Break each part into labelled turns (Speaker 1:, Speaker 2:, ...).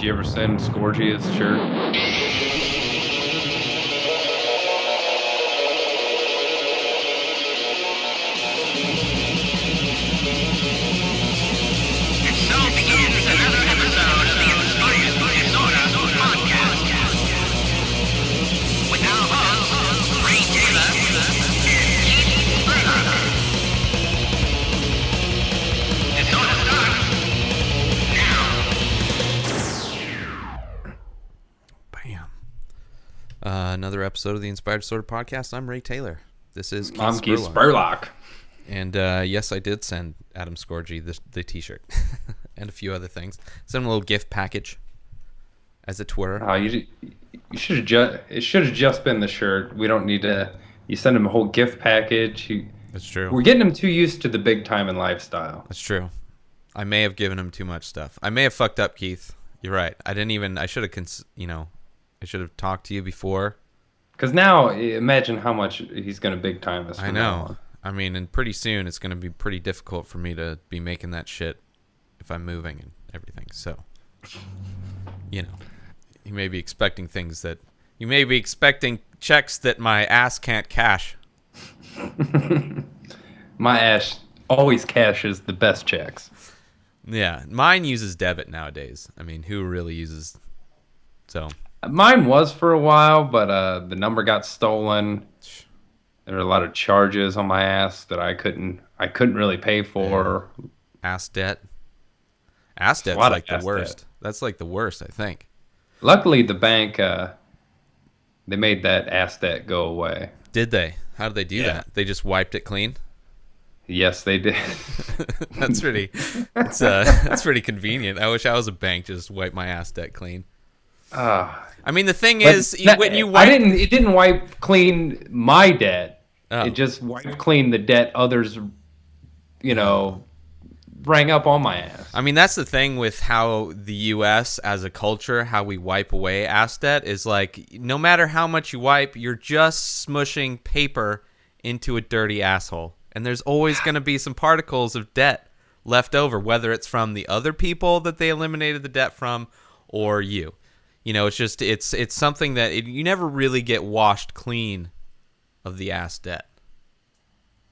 Speaker 1: Did you ever send Scorgy his shirt?
Speaker 2: And so begins another episode of the Inspired Disorder podcast. With our hosts, Ray Taylor and Keith Bernard. Disorder starts now.
Speaker 3: Bam. Another episode of the Inspired Disorder podcast. I'm Ray Taylor. This is Keith
Speaker 1: I'm Keith
Speaker 3: Spurlock.
Speaker 1: Spurlock.
Speaker 3: And yes, I did send Adam Scorgy the t-shirt and a few other things. Send him a little gift package, as it were.
Speaker 1: Oh, you should have just. It should have just been the shirt. We don't need to. You send him a whole gift package.
Speaker 3: That's true.
Speaker 1: We're getting him too used to the big time and lifestyle.
Speaker 3: That's true. I may have given him too much stuff. I may have fucked up, Keith. You're right. I didn't even. I should have. I should have talked to you before.
Speaker 1: Because now, imagine how much he's going to big time us.
Speaker 3: I know. I mean, and pretty soon it's going to be pretty difficult for me to be making that shit if I'm moving and everything. So, you may be expecting things that you may be expecting checks that my ass can't cash.
Speaker 1: My ass always cashes the best checks.
Speaker 3: Yeah, mine uses debit nowadays. I mean, who really uses? So,
Speaker 1: mine was for a while, but the number got stolen. There were a lot of charges on my ass that I couldn't really pay for.
Speaker 3: Yeah. Ass debt. Ass debt's like the worst. Debt. That's like the worst, I think.
Speaker 1: Luckily, the bank they made that ass debt go away.
Speaker 3: Did they? How did they do that? They just wiped it clean?
Speaker 1: Yes, they did.
Speaker 3: That's pretty convenient. I wish I was a bank, just wipe my ass debt clean. I mean, the thing is, when you wipe...
Speaker 1: It didn't wipe clean my debt.
Speaker 3: Oh.
Speaker 1: It just wiped clean the debt others, rang up on my ass.
Speaker 3: I mean, that's the thing with how the U.S. as a culture, how we wipe away ass debt, is like, no matter how much you wipe, you're just smushing paper into a dirty asshole. And there's always going to be some particles of debt left over, whether it's from the other people that they eliminated the debt from or you. It's just, it's something that you never really get washed clean of the ass debt.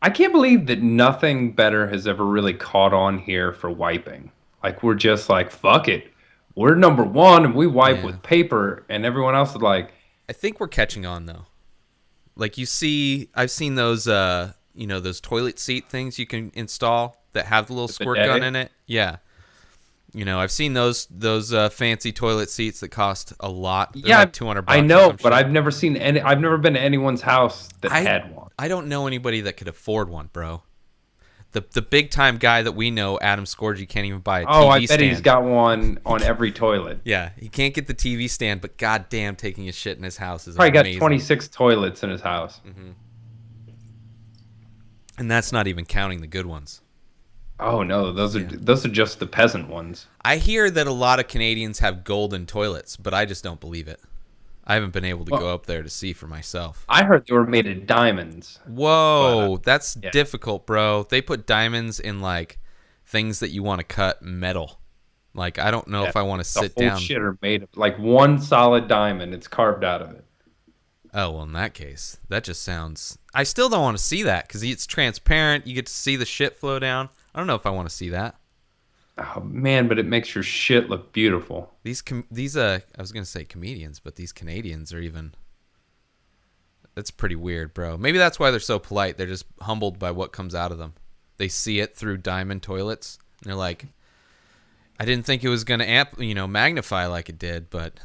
Speaker 1: I can't believe that nothing better has ever really caught on here for wiping. Like, we're just like, fuck it. We're number one, and we wipe with paper, and everyone else is like...
Speaker 3: I think we're catching on, though. Like, I've seen those, those toilet seat things you can install that have the little squirt gun in it. Yeah. I've seen those fancy toilet seats that cost a lot. They're like $200.
Speaker 1: I know, but I've never seen any. I've never been to anyone's house that had one.
Speaker 3: I don't know anybody that could afford one, bro. The big time guy that we know, Adam Scorgy, can't even buy a TV stand.
Speaker 1: Oh, I bet he's got one on every toilet.
Speaker 3: Yeah, he can't get the TV stand, but goddamn, taking his shit in his house is
Speaker 1: probably
Speaker 3: amazing.
Speaker 1: Got 26 toilets in his house.
Speaker 3: Mm-hmm. And that's not even counting the good ones.
Speaker 1: Oh no, those are just the peasant ones.
Speaker 3: I hear that a lot of Canadians have golden toilets, but I just don't believe it. I haven't been able to go up there to see for myself.
Speaker 1: I heard they were made of diamonds.
Speaker 3: Whoa, that's difficult, bro. They put diamonds in like things that you want to cut metal. Like, I don't know if I want to sit down.
Speaker 1: The whole shit are made of like one solid diamond. It's carved out of it.
Speaker 3: Oh, well, in that case, that just sounds... I still don't want to see that because it's transparent. You get to see the shit flow down. I don't know if I want to see that.
Speaker 1: Oh man, but it makes your shit look beautiful.
Speaker 3: These I was gonna say comedians, but these Canadians are even. That's pretty weird, bro. Maybe that's why they're so polite. They're just humbled by what comes out of them. They see it through diamond toilets, and they're like, "I didn't think it was gonna magnify like it did, but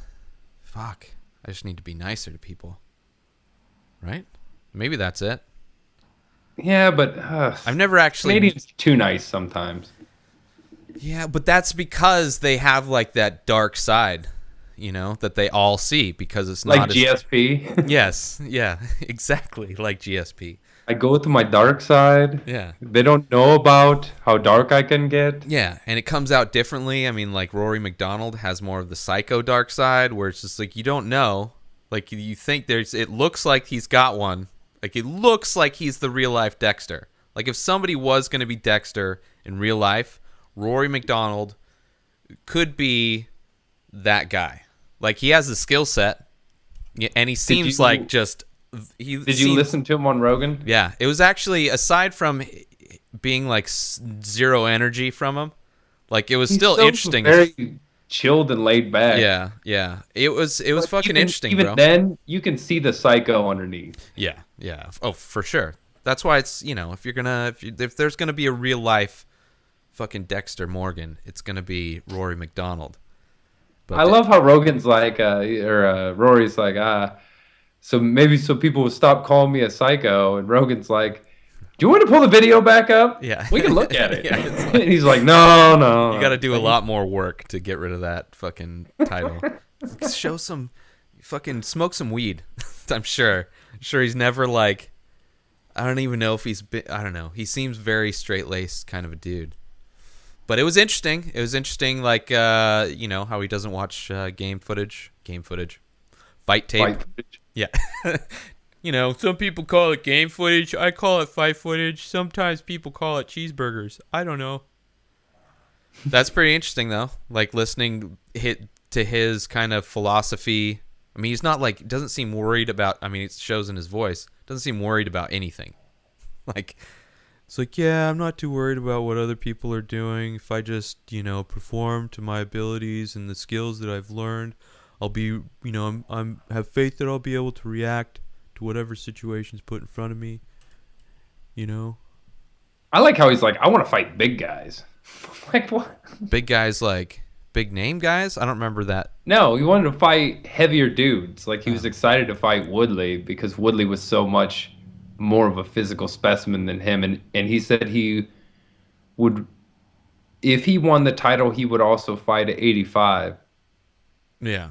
Speaker 3: fuck, I just need to be nicer to people." Right? Maybe that's it.
Speaker 1: Yeah, but
Speaker 3: I've never actually...
Speaker 1: Canadians are too nice sometimes.
Speaker 3: Yeah, but that's because they have like that dark side, that they all see because it's not
Speaker 1: like GSP.
Speaker 3: Yes, yeah, exactly, like GSP.
Speaker 1: I go to my dark side.
Speaker 3: Yeah.
Speaker 1: They don't know about how dark I can get.
Speaker 3: Yeah, and it comes out differently. I mean, like Rory McDonald has more of the psycho dark side where it's just like you don't know. Like you think it looks like he's got one. Like, it looks like he's the real-life Dexter. Like, if somebody was going to be Dexter in real life, Rory McDonald could be that guy. Like, he has the skill set, and he seems like just.
Speaker 1: Did you listen to him on Rogan?
Speaker 3: Yeah, it was actually, aside from being like zero energy from him, like it was still interesting.
Speaker 1: Very chilled and laid back.
Speaker 3: Yeah. It was fucking interesting,
Speaker 1: even
Speaker 3: bro.
Speaker 1: then, you can see the psycho underneath.
Speaker 3: Yeah. Oh, for sure. That's why it's, if there's gonna be a real life fucking Dexter Morgan, it's gonna be Rory McDonald. But
Speaker 1: I love how Rogan's like, Rory's like, so people will stop calling me a psycho, and Rogan's like, do you want to pull the video back up?
Speaker 3: Yeah.
Speaker 1: We can look at it.
Speaker 3: Yeah,
Speaker 1: and he's like, no.
Speaker 3: You got to do a lot more work to get rid of that fucking title. Show some, fucking smoke some weed. I'm sure he's never like, I don't even know if I don't know. He seems very straight-laced kind of a dude. But it was interesting. Like, how he doesn't watch game footage, fight tape.
Speaker 1: Fight footage.
Speaker 3: Yeah. Some people call it game footage. I call it fight footage. Sometimes people call it cheeseburgers. I don't know. That's pretty interesting, though. Like, listening to his kind of philosophy. I mean, he's not like, doesn't seem worried about, I mean, it shows in his voice, doesn't seem worried about anything. Like, it's like, yeah, I'm not too worried about what other people are doing. If I just, perform to my abilities and the skills that I've learned, I'll be, I'm have faith that I'll be able to react to whatever situation's put in front of me.
Speaker 1: I like how he's like, I want to fight big guys. Like, what?
Speaker 3: Big guys, like big name guys? I don't remember that.
Speaker 1: No, he wanted to fight heavier dudes. Like, he was excited to fight Woodley because Woodley was so much more of a physical specimen than him. And he said he would, if he won the title, he would also fight at 85.
Speaker 3: Yeah.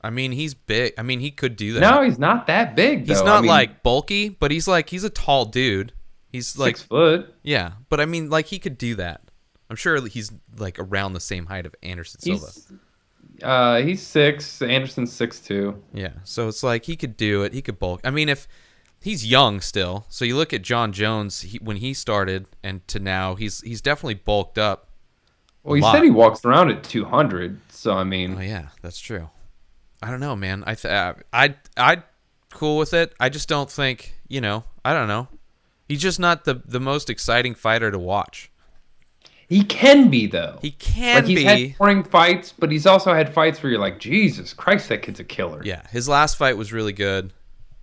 Speaker 3: I mean, he's big. I mean, he could do that.
Speaker 1: No, he's not that big, though.
Speaker 3: He's not like bulky, but he's a tall dude. He's like
Speaker 1: 6 foot.
Speaker 3: Yeah, but I mean, like, he could do that. I'm sure he's like around the same height of Anderson Silva.
Speaker 1: He's 6. Anderson's 6'2".
Speaker 3: Yeah, so it's like he could do it. He could bulk. I mean, if he's young still, so you look at John Jones when he started and to now, he's definitely bulked up.
Speaker 1: Well, he said he walks around at 200. So I mean,
Speaker 3: oh yeah, that's true. I don't know, man. I'd cool with it. I just don't think, I don't know. He's just not the most exciting fighter to watch.
Speaker 1: He can be, though.
Speaker 3: He can be.
Speaker 1: He's had boring fights, but he's also had fights where you're like, Jesus Christ, that kid's a killer.
Speaker 3: Yeah, his last fight was really good.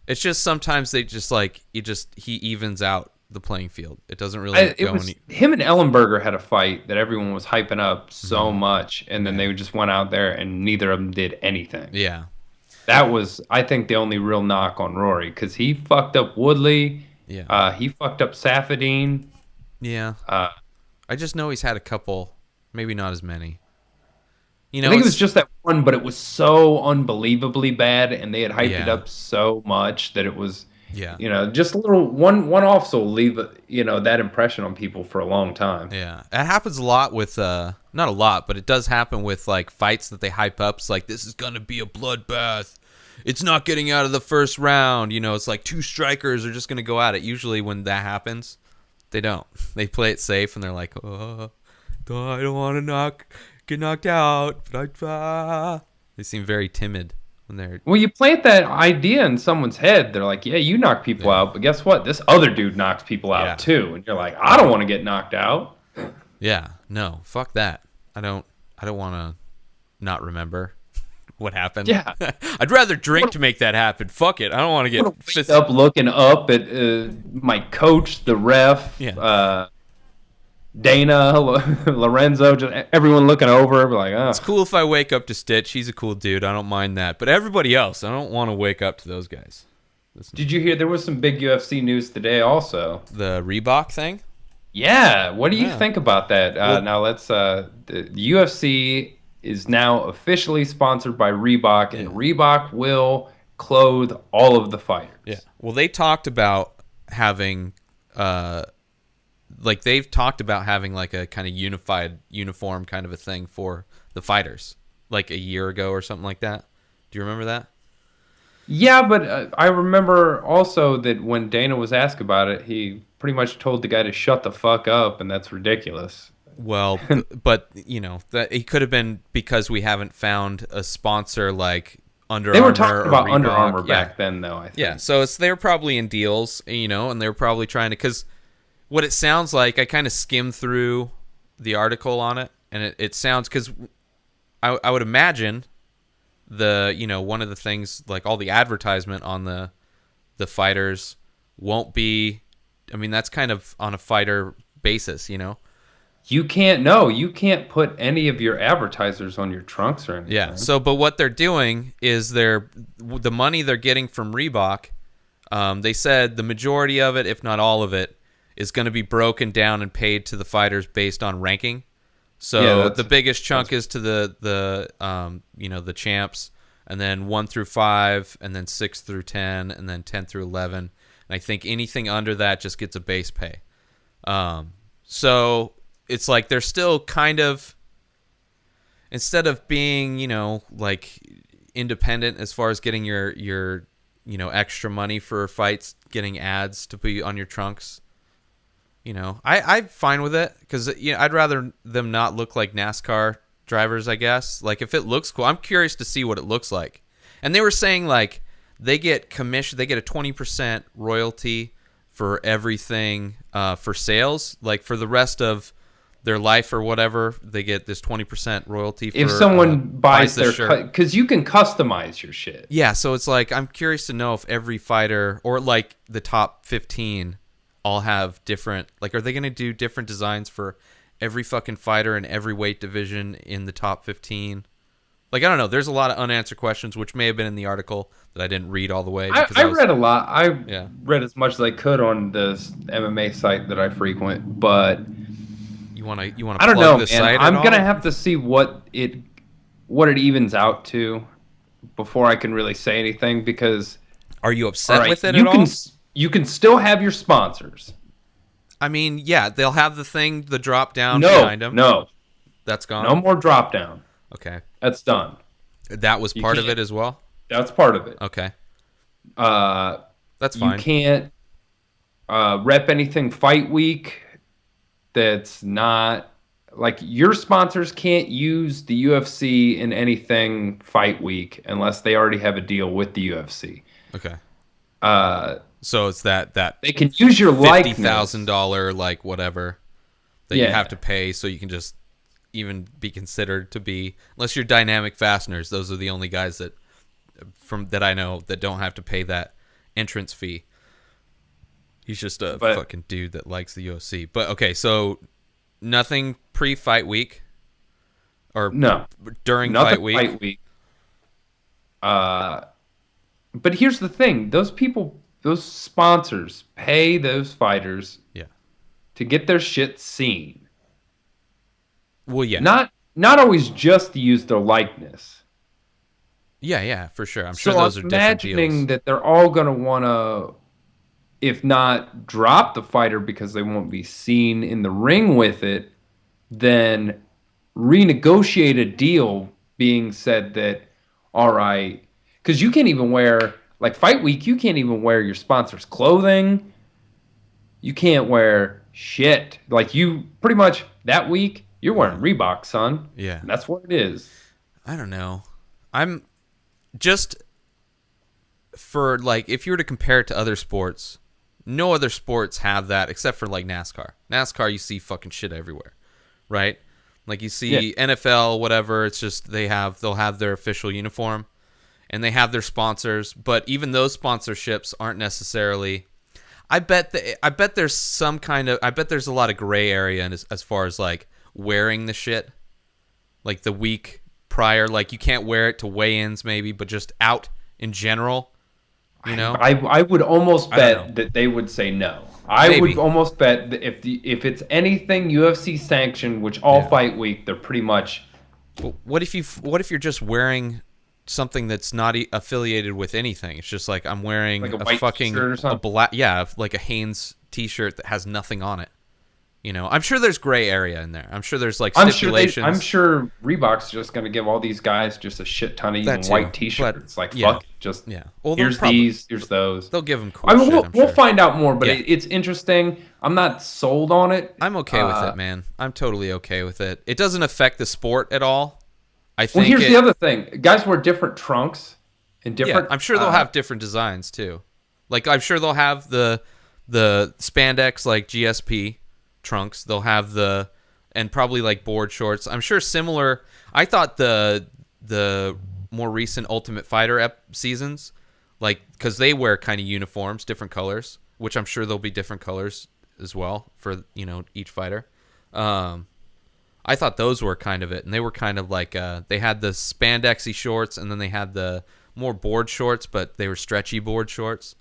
Speaker 3: It's just sometimes they just like he evens out the playing field. It doesn't really go.
Speaker 1: Him and Ellenberger had a fight that everyone was hyping up so much, and then they just went out there and neither of them did anything.
Speaker 3: Yeah,
Speaker 1: that was, I think, the only real knock on Rory because he fucked up Woodley.
Speaker 3: Yeah,
Speaker 1: he fucked up Safadine.
Speaker 3: Yeah. I just know he's had a couple, maybe not as many.
Speaker 1: I think it was just that one, but it was so unbelievably bad, and they had hyped it up so much that it was, just a little one-offs will leave, that impression on people for a long time.
Speaker 3: Yeah, it happens a lot with, not a lot, but it does happen with like fights that they hype up. It's like, this is gonna be a bloodbath. It's not getting out of the first round. It's like 2 strikers are just gonna go at it. Usually when that happens, they don't. They play it safe, and they're like, I don't want to get knocked out. But they seem very timid when they're...
Speaker 1: Well, you plant that idea in someone's head. They're like, yeah, you knock people out, but guess what? This other dude knocks people out, too. And you're like, I don't want to get knocked out.
Speaker 3: Yeah, no, fuck that. I don't want to not remember what happened.
Speaker 1: Yeah.
Speaker 3: I'd rather drink to make that happen. Fuck it. I don't want to get
Speaker 1: wake up looking up at my coach, the ref, Dana, Lorenzo, just everyone looking over. Like,
Speaker 3: It's cool if I wake up to Stitch. He's a cool dude. I don't mind that. But everybody else, I don't want to wake up to those guys.
Speaker 1: Did you hear there was some big UFC news today also?
Speaker 3: The Reebok thing?
Speaker 1: Yeah. What do you think about that? Now let's the UFC is now officially sponsored by Reebok, and Reebok will clothe all of the fighters.
Speaker 3: Yeah. Well, they talked about having, they've talked about having like a kind of unified uniform kind of a thing for the fighters, like a year ago or something like that. Do you remember that?
Speaker 1: Yeah, but I remember also that when Dana was asked about it, he pretty much told the guy to shut the fuck up, and that's ridiculous.
Speaker 3: Well, but you know that it could have been because we haven't found a sponsor like Under
Speaker 1: They were
Speaker 3: Armour
Speaker 1: talking
Speaker 3: or
Speaker 1: about
Speaker 3: Reebok.
Speaker 1: Under Armour
Speaker 3: Yeah.
Speaker 1: back then, though. I think.
Speaker 3: Yeah, so it's they're probably in deals, you know, and they're probably trying to because what it sounds like, I kind of skimmed through the article on it, and it sounds because I would imagine one of the things like all the advertisement on the fighters won't be. I mean, that's kind of on a fighter basis, you know.
Speaker 1: You can't put any of your advertisers on your trunks or anything.
Speaker 3: Yeah. So, but what they're doing is the money they're getting from Reebok. They said the majority of it, if not all of it, is going to be broken down and paid to the fighters based on ranking. So the biggest chunk is to the champs, and then 1 through 5, and then 6 through 10, and then 10 through 11. And I think anything under that just gets a base pay. So it's like they're still kind of, instead of being, like independent as far as getting your extra money for fights, getting ads to put on your trunks. I'm fine with it because I'd rather them not look like NASCAR drivers, I guess. Like if it looks cool, I'm curious to see what it looks like. And they were saying like they get commission, they get a 20% royalty for everything for sales. Like for the rest of their life or whatever, they get this 20% royalty.
Speaker 1: If someone buys their shirt, because you can customize your shit.
Speaker 3: Yeah, so it's like I'm curious to know if every fighter or like the top 15 all have different, like, are they going to do different designs for every fucking fighter in every weight division in the top 15? Like, I don't know. There's a lot of unanswered questions, which may have been in the article that I didn't read all the way.
Speaker 1: I read a lot. I read as much as I could on this MMA site that I frequent, but
Speaker 3: you want to
Speaker 1: I don't know, man.
Speaker 3: Site
Speaker 1: I'm gonna have to see what it evens out to before I can really say anything. Because
Speaker 3: are you upset with it at all?
Speaker 1: You can still have your sponsors.
Speaker 3: I mean, yeah, they'll have the drop down behind them.
Speaker 1: No,
Speaker 3: that's gone.
Speaker 1: No more drop down.
Speaker 3: Okay,
Speaker 1: that's done.
Speaker 3: That was part of it as well.
Speaker 1: That's part of it.
Speaker 3: Okay,
Speaker 1: that's
Speaker 3: fine.
Speaker 1: You can't rep anything fight week. That's not like your sponsors can't use the UFC in anything fight week unless they already have a deal with the UFC.
Speaker 3: Okay. So it's that
Speaker 1: they can use your likeness.
Speaker 3: $50,000 like whatever that you have to pay so you can just even be considered to be, unless you're Dynamic Fasteners. Those are the only guys that I know that don't have to pay that entrance fee. He's just a fucking dude that likes the UFC. But okay, so nothing pre-fight week or during fight week.
Speaker 1: Fight week. But here's the thing: those sponsors pay those fighters, to get their shit seen.
Speaker 3: Well, yeah,
Speaker 1: not always just to use their likeness.
Speaker 3: Yeah, for sure. I'm sure those are different deals.
Speaker 1: Imagining that they're all gonna want to, if not drop the fighter because they won't be seen in the ring with it, then renegotiate a deal being said that, all right, because you can't even wear, like fight week, you can't even wear your sponsor's clothing. You can't wear shit. Like you pretty much that week, you're wearing Reebok, son.
Speaker 3: Yeah.
Speaker 1: And that's what it is.
Speaker 3: I don't know. I'm just, for like, if you were to compare it to other sports, no other sports have that except for like NASCAR. NASCAR, you see fucking shit everywhere, right? Like you see NFL, whatever. It's just they'll have their official uniform, and they have their sponsors. But even those sponsorships aren't necessarily. I bet there's some kind of. I bet there's a lot of gray area as far as like wearing the shit, like the week prior. Like you can't wear it to weigh-ins, maybe, but just out in general. You know,
Speaker 1: I would almost bet that they would say no. I would almost bet that if it's anything UFC sanctioned, which all fight week, they're pretty much.
Speaker 3: But what if you're just wearing something that's not affiliated with anything? It's just like I'm wearing
Speaker 1: like a white
Speaker 3: fucking
Speaker 1: t-shirt or something?
Speaker 3: like a Hanes t-shirt that has nothing on it. I'm sure there's gray area in there. I'm sure there's like
Speaker 1: I'm sure
Speaker 3: stipulations.
Speaker 1: I'm sure Reebok's just going to give all these guys just a shit ton of even
Speaker 3: That too,
Speaker 1: white T-shirts.
Speaker 3: but,
Speaker 1: Like
Speaker 3: yeah.
Speaker 1: fuck, it, just
Speaker 3: Yeah. Well, they'll
Speaker 1: here's
Speaker 3: probably-
Speaker 1: these, here's those.
Speaker 3: They'll give them cool
Speaker 1: I mean,
Speaker 3: shit. I'm
Speaker 1: we'll
Speaker 3: sure.
Speaker 1: find out more, but
Speaker 3: Yeah.
Speaker 1: it's interesting. I'm not sold on it.
Speaker 3: I'm okay with it, man. I'm totally okay with it. It doesn't affect the sport at all. I
Speaker 1: Well,
Speaker 3: think.
Speaker 1: here's the other thing: guys wear different trunks and
Speaker 3: Yeah,
Speaker 1: different.
Speaker 3: I'm sure they'll have different designs too. Like I'm sure they'll have the spandex like GSP trunks. They'll have and probably like board shorts. I'm sure similar. I thought the more recent Ultimate Fighter seasons, like because they wear kind of uniforms, different colors, which I'm sure there'll be different colors as well for each fighter. I thought those were kind of it, and they were kind of like they had the spandexy shorts, and then they had the more board shorts, but they were stretchy board shorts.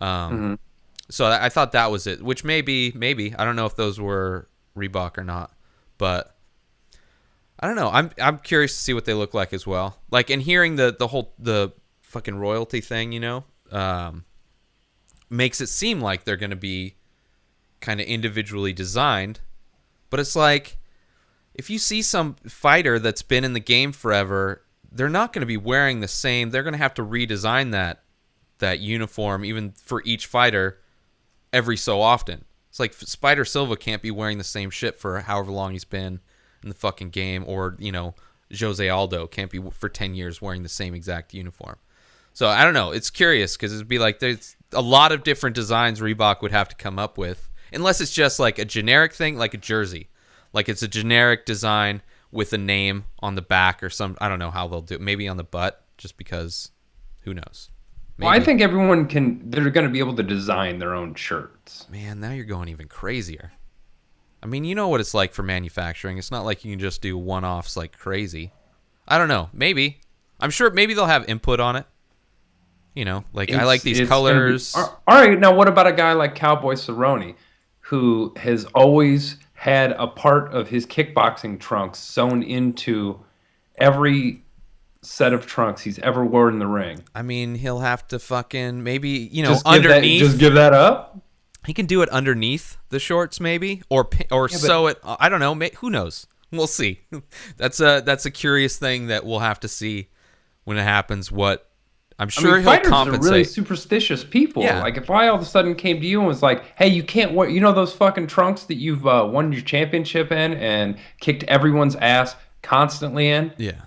Speaker 3: So I thought that was it, which maybe I don't know if those were Reebok or not, but I don't know. I'm curious to see what they look like as well. Like, and hearing the fucking royalty thing, makes it seem like they're going to be kind of individually designed, but it's like if you see some fighter that's been in the game forever, they're not going to be wearing the same. They're going to have to redesign that uniform even for each fighter every so often. It's like Spider Silva can't be wearing the same shit for however long he's been in the fucking game, or Jose Aldo can't be for 10 years wearing the same exact uniform. So I don't know. It's curious because it'd be like there's a lot of different designs Reebok would have to come up with, unless it's just like a generic thing, like a jersey. Like it's a generic design with a name on the back or some. I don't know how they'll do it. Maybe on the butt, just because. Who knows? Maybe.
Speaker 1: Well, I think everyone they're going to be able to design their own shirts.
Speaker 3: Man, now you're going even crazier. I mean, you know what it's like for manufacturing. It's not like you can just do one-offs like crazy. I don't know. Maybe. I'm sure maybe they'll have input on it. I like these colors.
Speaker 1: All right, now what about a guy like Cowboy Cerrone, who has always had a part of his kickboxing trunks sewn into every set of trunks he's ever worn in the ring?
Speaker 3: I mean, he'll have to fucking maybe,
Speaker 1: underneath. Just give that up?
Speaker 3: He can do it underneath the shorts, maybe, or sew it. I don't know. Who knows? We'll see. That's a curious thing that we'll have to see when it happens. What I'm sure he'll
Speaker 1: fighters
Speaker 3: compensate.
Speaker 1: are really superstitious people.
Speaker 3: Yeah.
Speaker 1: Like if I all of a sudden came to you and was like, "Hey, you can't wear, those fucking trunks that you've won your championship in and kicked everyone's ass constantly in?
Speaker 3: Yeah,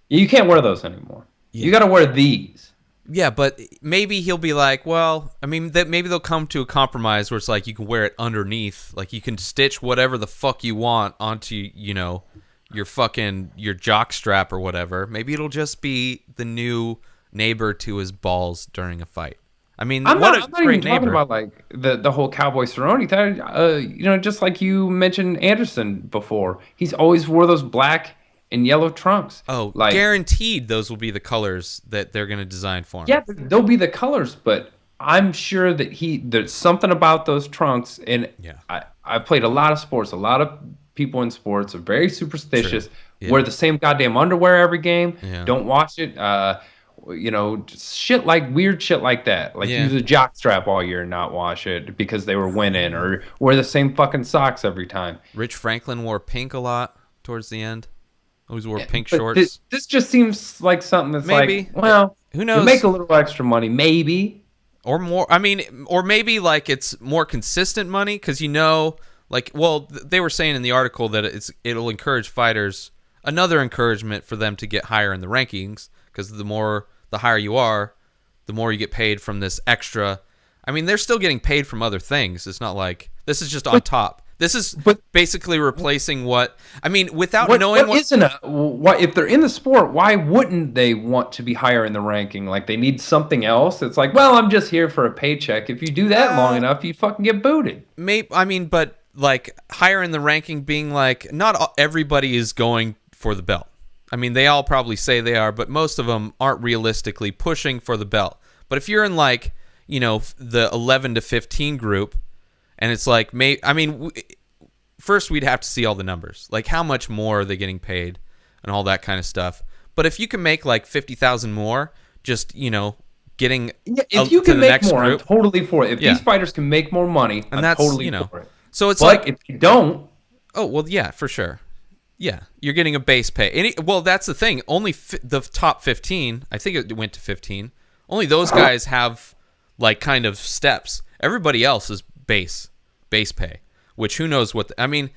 Speaker 1: you can't wear those anymore.
Speaker 3: Yeah.
Speaker 1: You got to wear these."
Speaker 3: Yeah, but maybe he'll be like, well, I mean, maybe they'll come to a compromise where it's like you can wear it underneath, like you can stitch whatever the fuck you want onto, your jock strap or whatever. Maybe it'll just be the new neighbor to his balls during a fight. I mean,
Speaker 1: I'm not
Speaker 3: great
Speaker 1: even talking
Speaker 3: neighbor.
Speaker 1: about like the whole Cowboy Cerrone thing. Just like you mentioned Anderson before, he's always wore those black and yellow trunks.
Speaker 3: Oh,
Speaker 1: like
Speaker 3: guaranteed those will be the colors that they're going to design for him.
Speaker 1: yeah, they'll be the colors, but I'm sure that there's something about those trunks. And
Speaker 3: Yeah.
Speaker 1: I played a lot of sports. A lot of people in sports are very superstitious.
Speaker 3: True. Yeah.
Speaker 1: Wear the same goddamn underwear every game.
Speaker 3: Yeah.
Speaker 1: Don't wash it. Just weird shit like that. Like use a jock strap all year and not wash it because they were winning, or wear the same fucking socks every time.
Speaker 3: Rich Franklin wore pink a lot towards the end. Always wore pink
Speaker 1: But
Speaker 3: shorts.
Speaker 1: This just seems like something that's
Speaker 3: Maybe.
Speaker 1: like, well,
Speaker 3: Who knows?
Speaker 1: you make a little extra money, maybe.
Speaker 3: Or more. I mean, or maybe like it's more consistent money because they were saying in the article that it'll encourage fighters. Another encouragement for them to get higher in the rankings because the higher you are, the more you get paid from this extra. I mean, they're still getting paid from other things. It's not like this is just on top. This is basically replacing without knowing
Speaker 1: what if they're in the sport, why wouldn't they want to be higher in the ranking? Like they need something else. It's like, well, I'm just here for a paycheck. If you do that long enough, you fucking get booted.
Speaker 3: But like higher in the ranking being like not everybody is going for the belt. I mean, they all probably say they are, but most of them aren't realistically pushing for the belt. But if you're in the 11 to 15 group, and it's like, first we'd have to see all the numbers, like how much more are they getting paid, and all that kind of stuff. But if you can make like 50,000 more, just getting
Speaker 1: if you can make more,
Speaker 3: group,
Speaker 1: I'm totally for it. If these fighters can make more money, I'm totally for it.
Speaker 3: So it's
Speaker 1: But
Speaker 3: like,
Speaker 1: if you don't,
Speaker 3: oh, well, yeah, for sure. Yeah, you're getting a base pay. Well, that's the thing. Only the top 15, I think it went to 15. Only those guys have like kind of steps. Everybody else is base pay, which who knows what. I mean,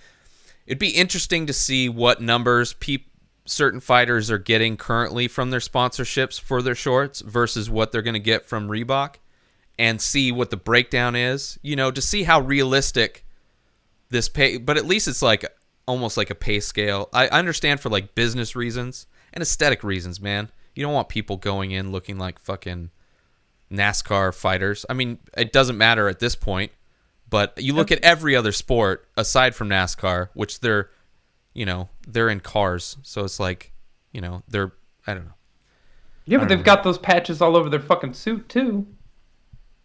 Speaker 3: it'd be interesting to see what numbers certain fighters are getting currently from their sponsorships for their shorts versus what they're going to get from Reebok, and see what the breakdown is. You know, to see how realistic this pay. But at least it's like almost like a pay scale. I understand for like business reasons and aesthetic reasons, man. You don't want people going in looking like fucking NASCAR fighters. I mean, it doesn't matter at this point, but you look at every other sport aside from NASCAR, which they're in cars. So it's like, I don't know.
Speaker 1: yeah, but they've got those patches all over their fucking suit too.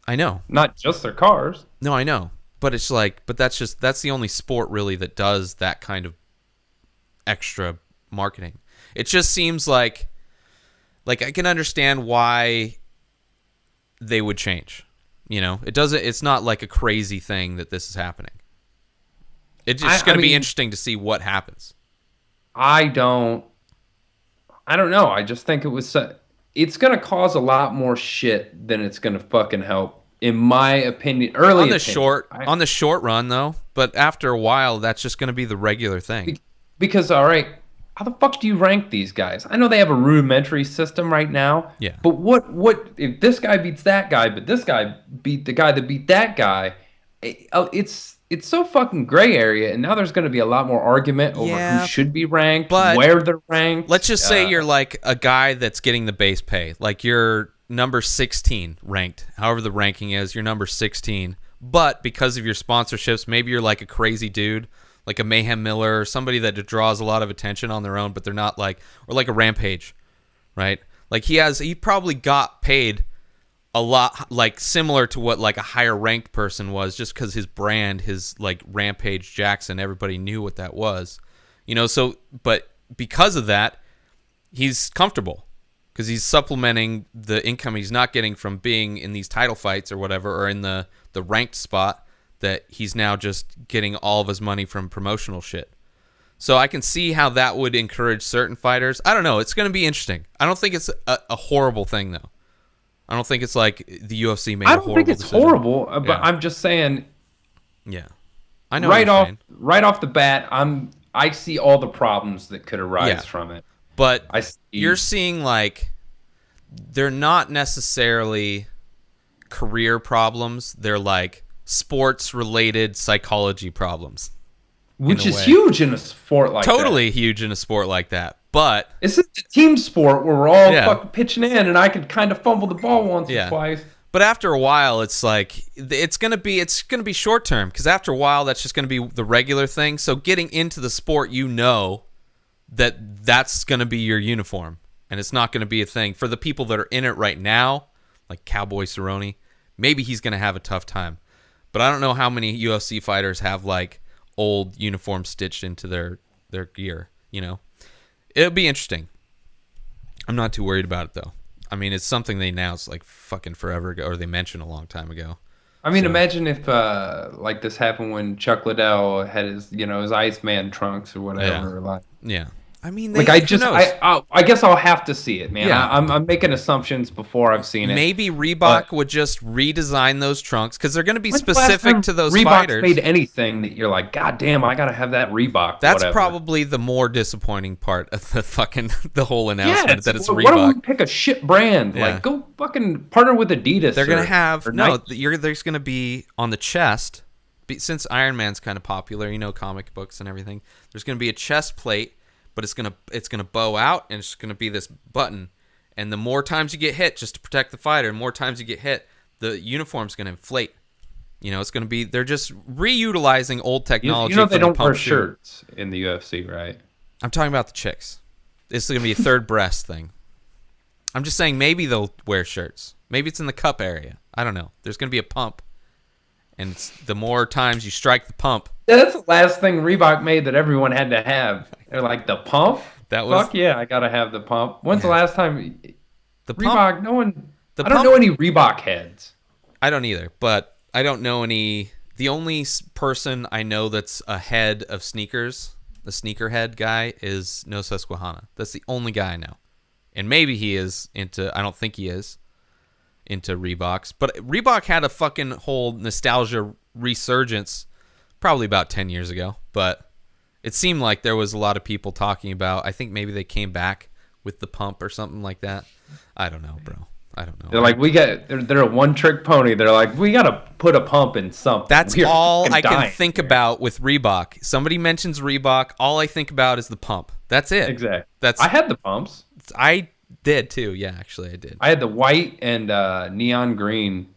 Speaker 3: I know.
Speaker 1: Not just their cars.
Speaker 3: No, I know. But it's like, that's the only sport really that does that kind of extra marketing. It just seems like I can understand why they would change. It's not like a crazy thing that this is happening. It's just going to be interesting to see what happens.
Speaker 1: I don't know. I just think it's going to cause a lot more shit than it's going to fucking help. In my opinion, on the
Speaker 3: short run though, but after a while, that's just going to be the regular thing.
Speaker 1: Because all right, how the fuck do you rank these guys? I know they have a rudimentary system right now.
Speaker 3: Yeah.
Speaker 1: But what if this guy beats that guy, but this guy beat the guy that beat that guy? It's so fucking gray area, and now there's going to be a lot more argument over who should be ranked, where they're ranked.
Speaker 3: Let's just say you're like a guy that's getting the base pay, like you're number 16 ranked, however the ranking is, you're number 16. But because of your sponsorships, maybe you're like a crazy dude, like a Mayhem Miller, or somebody that draws a lot of attention on their own, but they're not like, or like a Rampage, right? Like he probably got paid a lot, like similar to what like a higher ranked person was, just because his brand, his like Rampage Jackson, everybody knew what that was, so, but because of that, he's comfortable. Because he's supplementing the income he's not getting from being in these title fights or whatever, or in the ranked spot, that he's now just getting all of his money from promotional shit. So I can see how that would encourage certain fighters. I don't know. It's going to be interesting. I don't think it's a horrible thing, though. I don't think it's like the UFC made a horrible decision. I don't think it's
Speaker 1: horrible, but I'm just saying.
Speaker 3: Yeah. I know
Speaker 1: right off the bat, I see all the problems that could arise from it.
Speaker 3: But you're seeing like they're not necessarily career problems. They're like sports-related psychology problems.
Speaker 1: Which is huge in a sport like that.
Speaker 3: Totally huge in a sport like that. But
Speaker 1: it's a team sport where we're all fucking pitching in, and I could kind of fumble the ball once or twice.
Speaker 3: But after a while, it's like it's gonna be short term, because after a while, that's just gonna be the regular thing. So getting into the sport, that's going to be your uniform, and it's not going to be a thing. For the people that are in it right now, like Cowboy Cerrone, maybe he's going to have a tough time. But I don't know how many UFC fighters have like old uniforms stitched into their gear, It'll be interesting. I'm not too worried about it, though. I mean, it's something they announced like fucking forever ago, or they mentioned a long time ago.
Speaker 1: I mean, imagine if like this happened when Chuck Liddell had his Iceman trunks or whatever.
Speaker 3: Yeah. I mean,
Speaker 1: I guess I'll have to see it, man. Yeah. I'm making assumptions before I've seen it.
Speaker 3: Maybe Reebok would just redesign those trunks, because they're going to be specific to those fighters.
Speaker 1: Reebok's made anything that you're like, God damn, I got to have that Reebok.
Speaker 3: That's probably the more disappointing part of the whole announcement, that it's Reebok. Why
Speaker 1: don't we pick a shit brand? Yeah. Like, go fucking partner with Adidas.
Speaker 3: They're going to have there's going to be on the chest, since Iron Man's kind of popular, comic books and everything. There's going to be a chest plate. But it's gonna bow out, and it's gonna be this button. And the more times you get hit, just to protect the fighter, the more times you get hit, the uniform's gonna inflate. It's gonna be, they're just reutilizing old technology.
Speaker 1: They don't wear shirts in the UFC, right?
Speaker 3: I'm talking about the chicks. This is gonna be a third breast thing. I'm just saying maybe they'll wear shirts. Maybe it's in the cup area. I don't know. There's gonna be a pump, and the more times you strike the pump.
Speaker 1: Yeah, that's the last thing Reebok made that everyone had to have. They're like, the pump? Fuck yeah, I gotta have the pump. When's the last time Reebok? Pump, I don't know any Reebok heads.
Speaker 3: I don't either, but I don't know any The only person I know that's ahead of sneakers, the sneakerhead guy, is No Susquehanna. That's the only guy I know. And maybe he is into, I don't think he is, into Reeboks. But Reebok had a fucking whole nostalgia resurgence probably about 10 years ago. But it seemed like there was a lot of people talking about, I think maybe they came back with the pump or something like that. I don't know, bro. I don't know.
Speaker 1: They're like, they're a one-trick pony. They're like, we got to put a pump in something.
Speaker 3: That's
Speaker 1: We're
Speaker 3: all
Speaker 1: fucking
Speaker 3: I can
Speaker 1: dying
Speaker 3: think
Speaker 1: here.
Speaker 3: about with Reebok. Somebody mentions Reebok, all I think about is the pump. That's it.
Speaker 1: Exactly.
Speaker 3: I
Speaker 1: I had the pumps.
Speaker 3: I did too. Yeah, actually I did.
Speaker 1: I had the white and neon green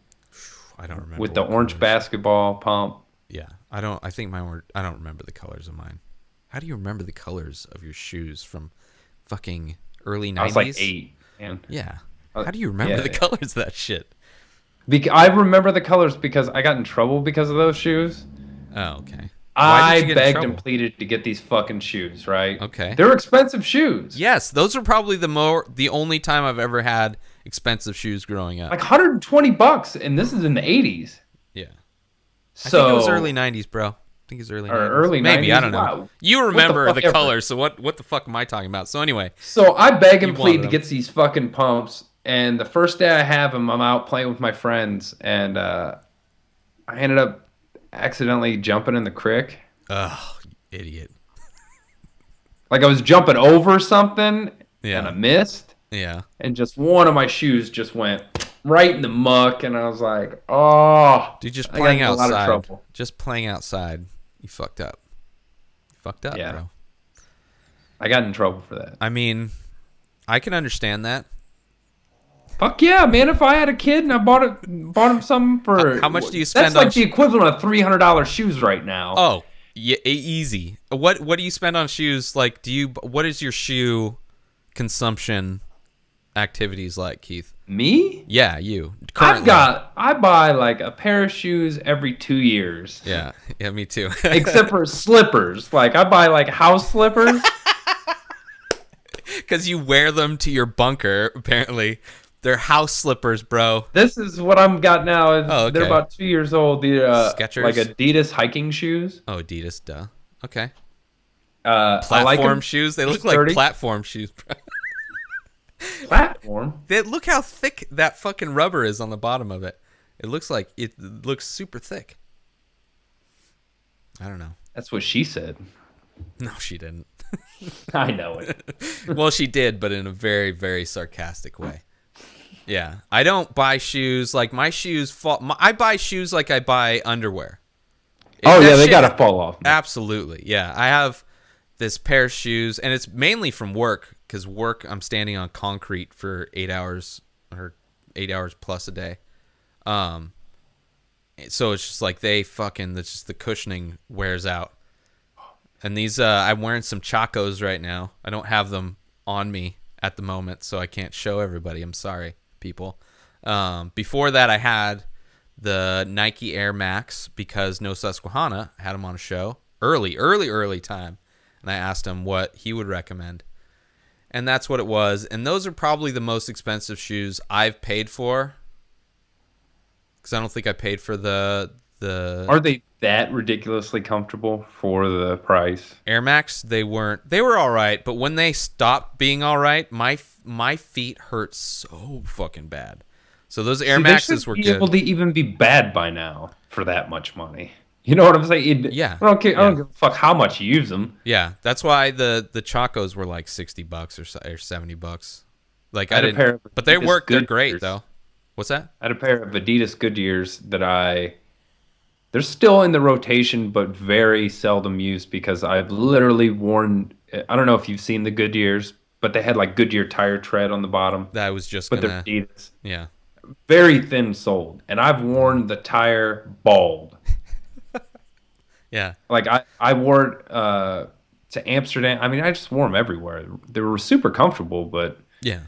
Speaker 3: I don't remember
Speaker 1: with the
Speaker 3: what
Speaker 1: orange
Speaker 3: colors.
Speaker 1: basketball pump.
Speaker 3: Yeah, I don't. I think mine were. I don't remember the colors of mine. How do you remember the colors of your shoes from fucking early 90s?
Speaker 1: I was like 8, man.
Speaker 3: Yeah. How do you remember the colors of that shit?
Speaker 1: I remember the colors because I got in trouble because of those shoes.
Speaker 3: Oh, okay.
Speaker 1: I
Speaker 3: you get in
Speaker 1: begged
Speaker 3: trouble?
Speaker 1: and pleaded to get these fucking shoes, right?
Speaker 3: Okay.
Speaker 1: They're expensive shoes.
Speaker 3: Yes, those are probably the only time I've ever had expensive shoes growing up.
Speaker 1: Like $120, and this is in the 80s.
Speaker 3: Yeah.
Speaker 1: So
Speaker 3: I think it was early 90s, bro. I think it's early 90s.
Speaker 1: early
Speaker 3: Maybe,
Speaker 1: 90s?
Speaker 3: I don't know.
Speaker 1: Wow.
Speaker 3: You remember
Speaker 1: fuck
Speaker 3: the
Speaker 1: ever.
Speaker 3: colors, so what the fuck am I talking about? So anyway,
Speaker 1: So I beg and
Speaker 3: You
Speaker 1: plead
Speaker 3: wanted
Speaker 1: to
Speaker 3: them.
Speaker 1: get these fucking pumps, and the first day I have them, I'm out playing with my friends, and I ended up accidentally jumping in the creek.
Speaker 3: ugh, idiot.
Speaker 1: Like I was jumping over something,
Speaker 3: Yeah.
Speaker 1: and I missed,
Speaker 3: Yeah.
Speaker 1: and just one of my shoes just went right in the muck, and I was like, oh.
Speaker 3: Dude, just
Speaker 1: I got
Speaker 3: playing
Speaker 1: in a lot of
Speaker 3: outside.
Speaker 1: trouble.
Speaker 3: Just playing outside. You fucked up. You fucked up,
Speaker 1: Yeah.
Speaker 3: bro.
Speaker 1: I got in trouble for that.
Speaker 3: I mean, I can understand that.
Speaker 1: Fuck yeah, man! If I had a kid and I bought him something for
Speaker 3: How much do you spend
Speaker 1: That's like
Speaker 3: on
Speaker 1: the equivalent of $300 shoes right now.
Speaker 3: Oh, yeah, easy. What do you spend on shoes? Like, what is your shoe consumption activities like, Keith?
Speaker 1: Me?
Speaker 3: Yeah, you. Currently.
Speaker 1: I buy like a pair of shoes every 2 years.
Speaker 3: Yeah, me too.
Speaker 1: Except for slippers. Like I buy like house slippers.
Speaker 3: Because you wear them to your bunker, apparently. They're house slippers, bro.
Speaker 1: This is what I'm got now.
Speaker 3: Oh, okay.
Speaker 1: They're about 2 years old. The
Speaker 3: Skechers?
Speaker 1: like Adidas hiking shoes.
Speaker 3: Oh, Adidas, duh. Okay.
Speaker 1: I like
Speaker 3: Platform
Speaker 1: 'em.
Speaker 3: shoes? They
Speaker 1: They're
Speaker 3: look like
Speaker 1: sturdy.
Speaker 3: platform shoes, bro.
Speaker 1: Platform.
Speaker 3: Look how thick that fucking rubber is on the bottom of it. It looks super thick. I don't know.
Speaker 1: That's what she said.
Speaker 3: No, she didn't.
Speaker 1: I know it.
Speaker 3: Well, she did, but in a very, very sarcastic way. Yeah, I don't buy shoes like my shoes fall. I buy shoes like I buy underwear.
Speaker 1: Oh
Speaker 3: That
Speaker 1: yeah, they
Speaker 3: shit-
Speaker 1: gotta fall off.
Speaker 3: Absolutely, yeah. I have this pair of shoes, and it's mainly from work because I'm standing on concrete for 8 hours or 8 hours plus a day. So it's just like just the cushioning wears out. And these, I'm wearing some Chacos right now. I don't have them on me at the moment, so I can't show everybody. I'm sorry, people. Before that, I had the Nike Air Max because No Susquehanna had them on a show early time. And I asked him what he would recommend. And that's what it was. And those are probably the most expensive shoes I've paid for. Because I don't think I paid for the
Speaker 1: Are they that ridiculously comfortable for the price?
Speaker 3: Air Max. They weren't. They were all right, but when they stopped being all right, my feet hurt so fucking bad. So those Air Maxes were
Speaker 1: be
Speaker 3: good.
Speaker 1: able to even be bad by now for that much money. You know what I'm saying?
Speaker 3: Yeah.
Speaker 1: I don't care. I don't
Speaker 3: Yeah.
Speaker 1: give a fuck how much you use them.
Speaker 3: Yeah, that's why the Chacos were like $60 or $70. Like
Speaker 1: I had a pair of
Speaker 3: but they
Speaker 1: Adidas
Speaker 3: work. They're
Speaker 1: Goodyears.
Speaker 3: great though. What's that?
Speaker 1: I had a pair of Adidas Goodyears that they're still in the rotation, but very seldom used because I've literally worn. I don't know if you've seen the Goodyears, but they had like Goodyear tire tread on the bottom.
Speaker 3: That was just
Speaker 1: But
Speaker 3: gonna.
Speaker 1: they're Adidas,
Speaker 3: Yeah.
Speaker 1: very thin soled, and I've worn the tire bald.
Speaker 3: Yeah.
Speaker 1: Like I wore it to Amsterdam. I mean, I just wore them everywhere. They were super comfortable, but
Speaker 3: Yeah.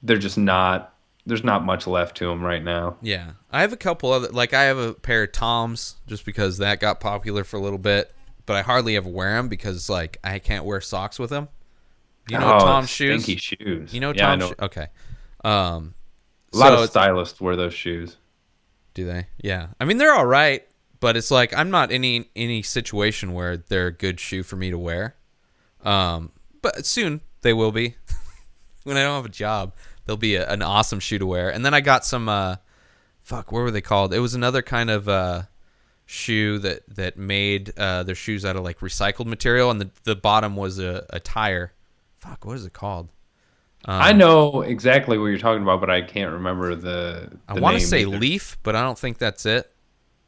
Speaker 1: they're just not. There's not much left to them right now.
Speaker 3: Yeah. I have a couple other. Like I have a pair of Toms just because that got popular for a little bit, but I hardly ever wear them because like I can't wear socks with them. You know Tom's shoes.
Speaker 1: Stinky shoes.
Speaker 3: You know
Speaker 1: Yeah, I
Speaker 3: Tom's.
Speaker 1: know.
Speaker 3: Okay.
Speaker 1: A lot of stylists wear those shoes.
Speaker 3: Do they? Yeah. I mean, they're all right. But it's like I'm not in any situation where they're a good shoe for me to wear. But soon they will be. When I don't have a job, they'll be an awesome shoe to wear. And then I got some what were they called? It was another kind of shoe that made their shoes out of like recycled material, and the bottom was a tire. What is it called?
Speaker 1: I know exactly what you're talking about, but I can't remember the
Speaker 3: I want to
Speaker 1: name
Speaker 3: say
Speaker 1: either.
Speaker 3: Leaf, but I don't think that's it.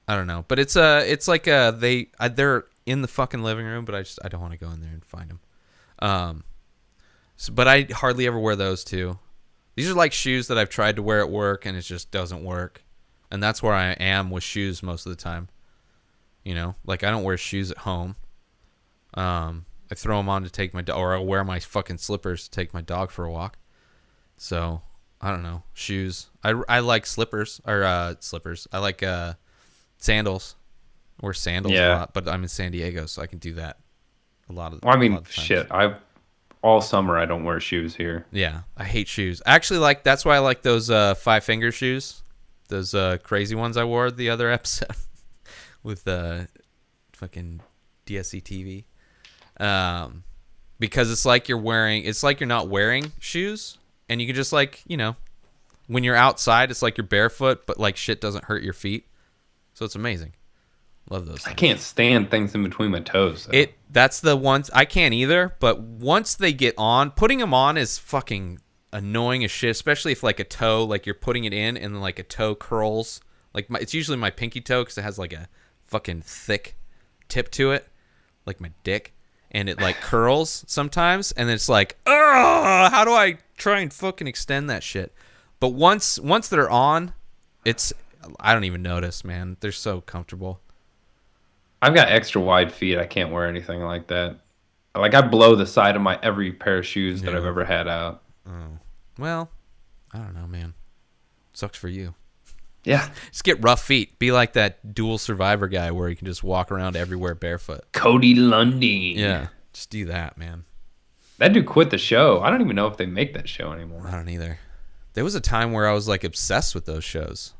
Speaker 3: I don't know, but it's like they're in the fucking living room, but I don't want to go in there and find them. But I hardly ever wear those too. These are like shoes that I've tried to wear at work and it just doesn't work, and that's where I am with shoes most of the time. You know, like I don't wear shoes at home. I throw them on to take my dog, or I wear my fucking slippers to take my dog for a walk. So I don't know, shoes. I like slippers or slippers. I like sandals. I wear sandals a lot, but I'm in San Diego, so I can do that a lot of.
Speaker 1: Well, I mean,
Speaker 3: a lot of times.
Speaker 1: shit. All summer I don't wear shoes here.
Speaker 3: Yeah, I hate shoes. Actually, that's why I like those 5 finger shoes. Those crazy ones I wore the other episode with fucking DSC TV. Because it's like you're not wearing shoes, and you can just like, you know, when you're outside, it's like you're barefoot, but like shit doesn't hurt your feet. So it's amazing. Love those things.
Speaker 1: I can't stand things in between my toes, though.
Speaker 3: That's the ones I can't either, but once they get on, putting them on is fucking annoying as shit, especially if like a toe, like you're putting it in and then like a toe curls. Like it's usually my pinky toe because it has like a fucking thick tip to it, like my dick, and it like curls sometimes, and then it's like, ugh, how do I try and fucking extend that shit? But once they're on, I don't even notice, man. They're so comfortable.
Speaker 1: I've got extra wide feet. I can't wear anything like that. Like I blow the side of my every pair of shoes that I've ever had out.
Speaker 3: Oh. Well, I don't know, man. Sucks for you.
Speaker 1: Yeah.
Speaker 3: Just get rough feet. Be like that Dual Survivor guy where you can just walk around everywhere barefoot.
Speaker 1: Cody Lundy.
Speaker 3: Yeah. Just do that, man.
Speaker 1: That dude quit the show. I don't even know if they make that show anymore.
Speaker 3: I don't either. There was a time where I was like obsessed with those shows.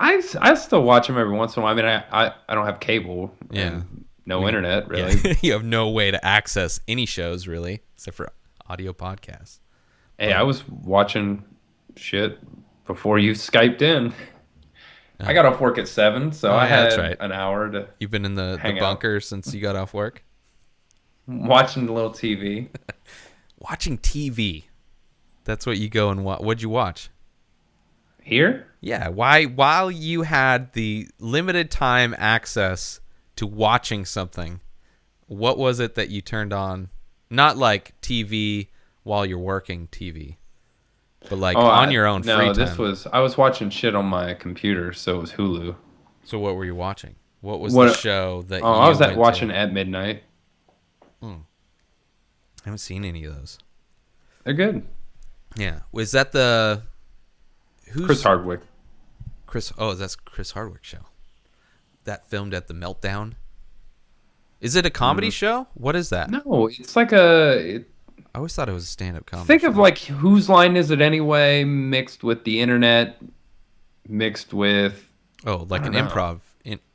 Speaker 1: I still watch them every once in a while. I mean, I don't have cable.
Speaker 3: Yeah.
Speaker 1: No internet, really.
Speaker 3: Yeah. You have no way to access any shows, really, except for audio podcasts.
Speaker 1: Hey, I was watching shit before you Skyped in. I got off work at 7, so I had an hour to.
Speaker 3: You've been in the bunker since you got off work?
Speaker 1: Watching a little TV.
Speaker 3: Watching TV. That's what you go and watch. What'd you watch?
Speaker 1: Here?
Speaker 3: Yeah. While you had the limited time access to watching something, what was it that you turned on? Not like TV while you're working TV, but like on your own free time.
Speaker 1: No, I was watching shit on my computer, so it was Hulu.
Speaker 3: So what were you watching? What was the show that you
Speaker 1: I was
Speaker 3: went
Speaker 1: watching
Speaker 3: to?
Speaker 1: At Midnight.
Speaker 3: I haven't seen any of those.
Speaker 1: They're good.
Speaker 3: Yeah. Was that the...
Speaker 1: Chris Hardwick.
Speaker 3: That's Chris Hardwick show. That filmed at the Meltdown. Is it a comedy show? What is that?
Speaker 1: No, it's like
Speaker 3: I always thought it was a stand-up comedy.
Speaker 1: Think of like Whose Line Is It Anyway mixed with the internet, mixed with
Speaker 3: like an improv,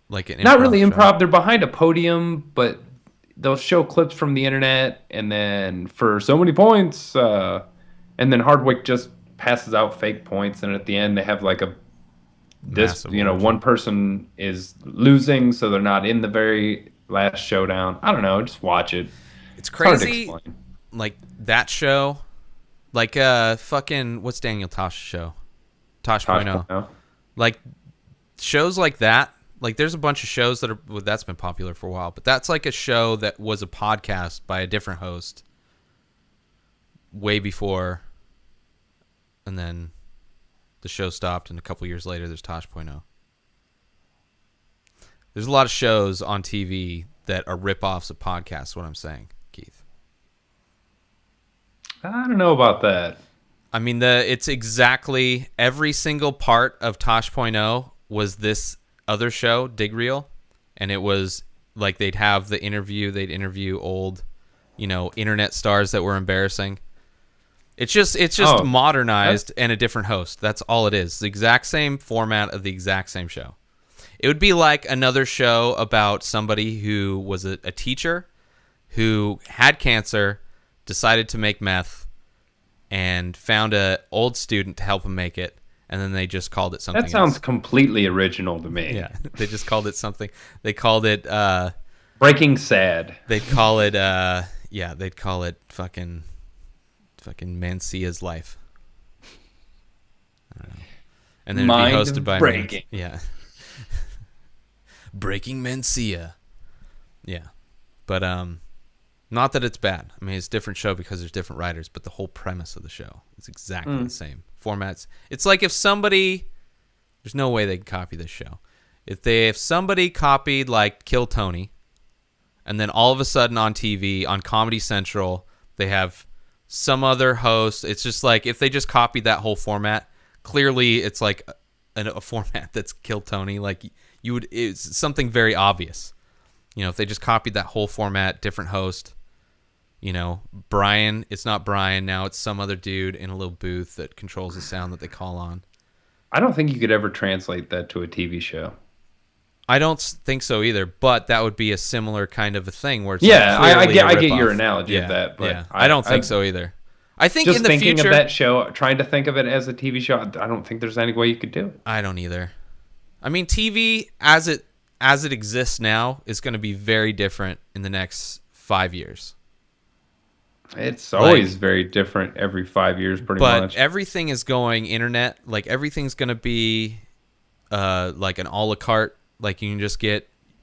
Speaker 1: not really improv. They're behind a podium, but they'll show clips from the internet, and then for so many points, and then Hardwick just passes out fake points, and at the end they have like one person is losing, so they're not in the very last showdown. I don't know, just watch it.
Speaker 3: It's crazy. Hard to explain. Like that show, like fucking what's Daniel Tosh's show? Tosh.0. Like shows like that. Like there's a bunch of shows that's been popular for a while, but that's like a show that was a podcast by a different host way before, and then the show stopped, and a couple years later there's Tosh.0. There's a lot of shows on TV that are rip-offs of podcasts, what I'm saying, Keith.
Speaker 1: I don't know about that.
Speaker 3: I mean, it's exactly every single part of Tosh.0 was this other show, Dig Reel, and it was like they'd interview old, internet stars that were embarrassing. It's just modernized and a different host. That's all it is. The exact same format of the exact same show. It would be like another show about somebody who was a teacher who had cancer, decided to make meth, and found a old student to help him make it, and then they just called it something
Speaker 1: That sounds
Speaker 3: else.
Speaker 1: completely original to me.
Speaker 3: Yeah, they just called it something. They called it
Speaker 1: Breaking Sad.
Speaker 3: they'd call it they'd call it fucking Mancia's Life. I don't know. And then it'd
Speaker 1: Mind
Speaker 3: be hosted by
Speaker 1: breaking.
Speaker 3: yeah. Breaking Mencia. Yeah. But not that it's bad. I mean, it's a different show because there's different writers, but the whole premise of the show is exactly the same. Formats. It's like if somebody, there's no way they can copy this show. If somebody copied like Kill Tony, and then all of a sudden on TV, on Comedy Central, they have some other host. It's just like if they just copied that whole format, clearly it's like a format that's Kill Tony. Like it's something very obvious. You know, if they just copied that whole format, different host, you know, Brian, it's not Brian now, it's some other dude in a little booth that controls the sound that they call on.
Speaker 1: I don't think you could ever translate that to a TV show.
Speaker 3: I don't think so either, but that would be a similar kind of a thing where it's
Speaker 1: Yeah,
Speaker 3: like
Speaker 1: I
Speaker 3: clearly
Speaker 1: get
Speaker 3: a
Speaker 1: your
Speaker 3: ripoff.
Speaker 1: analogy of that, but
Speaker 3: I don't think so either. I think
Speaker 1: Just
Speaker 3: in the
Speaker 1: thinking
Speaker 3: future,
Speaker 1: of that show, trying to think of it as a TV show, I don't think there's any way you could do it.
Speaker 3: I don't either. I mean, TV as it exists now is going to be very different in the next 5 years.
Speaker 1: It's always very different every 5 years, pretty
Speaker 3: But
Speaker 1: much.
Speaker 3: everything is going internet. Like everything's going to be like an a la carte. Like you can just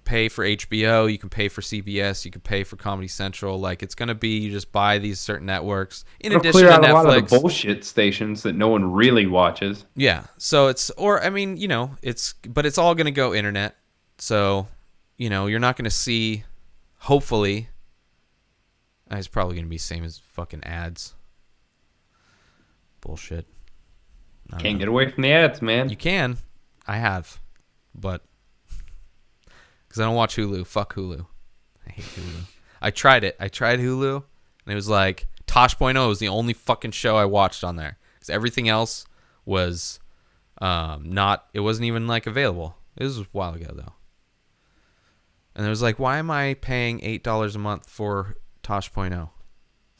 Speaker 3: pay for HBO, you can pay for CBS, you can pay for Comedy Central. Like it's going to be you just buy these certain networks in
Speaker 1: It'll
Speaker 3: addition
Speaker 1: clear
Speaker 3: to
Speaker 1: out a lot of
Speaker 3: Netflix.
Speaker 1: the bullshit stations that no one really watches.
Speaker 3: Yeah. So it's I mean, you know, it's all going to go internet. So, you know, you're not going to see, hopefully, it's probably going to be the same as fucking ads. Bullshit.
Speaker 1: Can't get away from the ads, man.
Speaker 3: You can. I have. But, because I don't watch Hulu. Fuck Hulu. I hate Hulu. I tried it. I tried Hulu, and it was like, Tosh.0 was the only fucking show I watched on there. Because everything else was not, it wasn't even like available. It was a while ago, though. And it was like, why am I paying $8 a month for Tosh.0?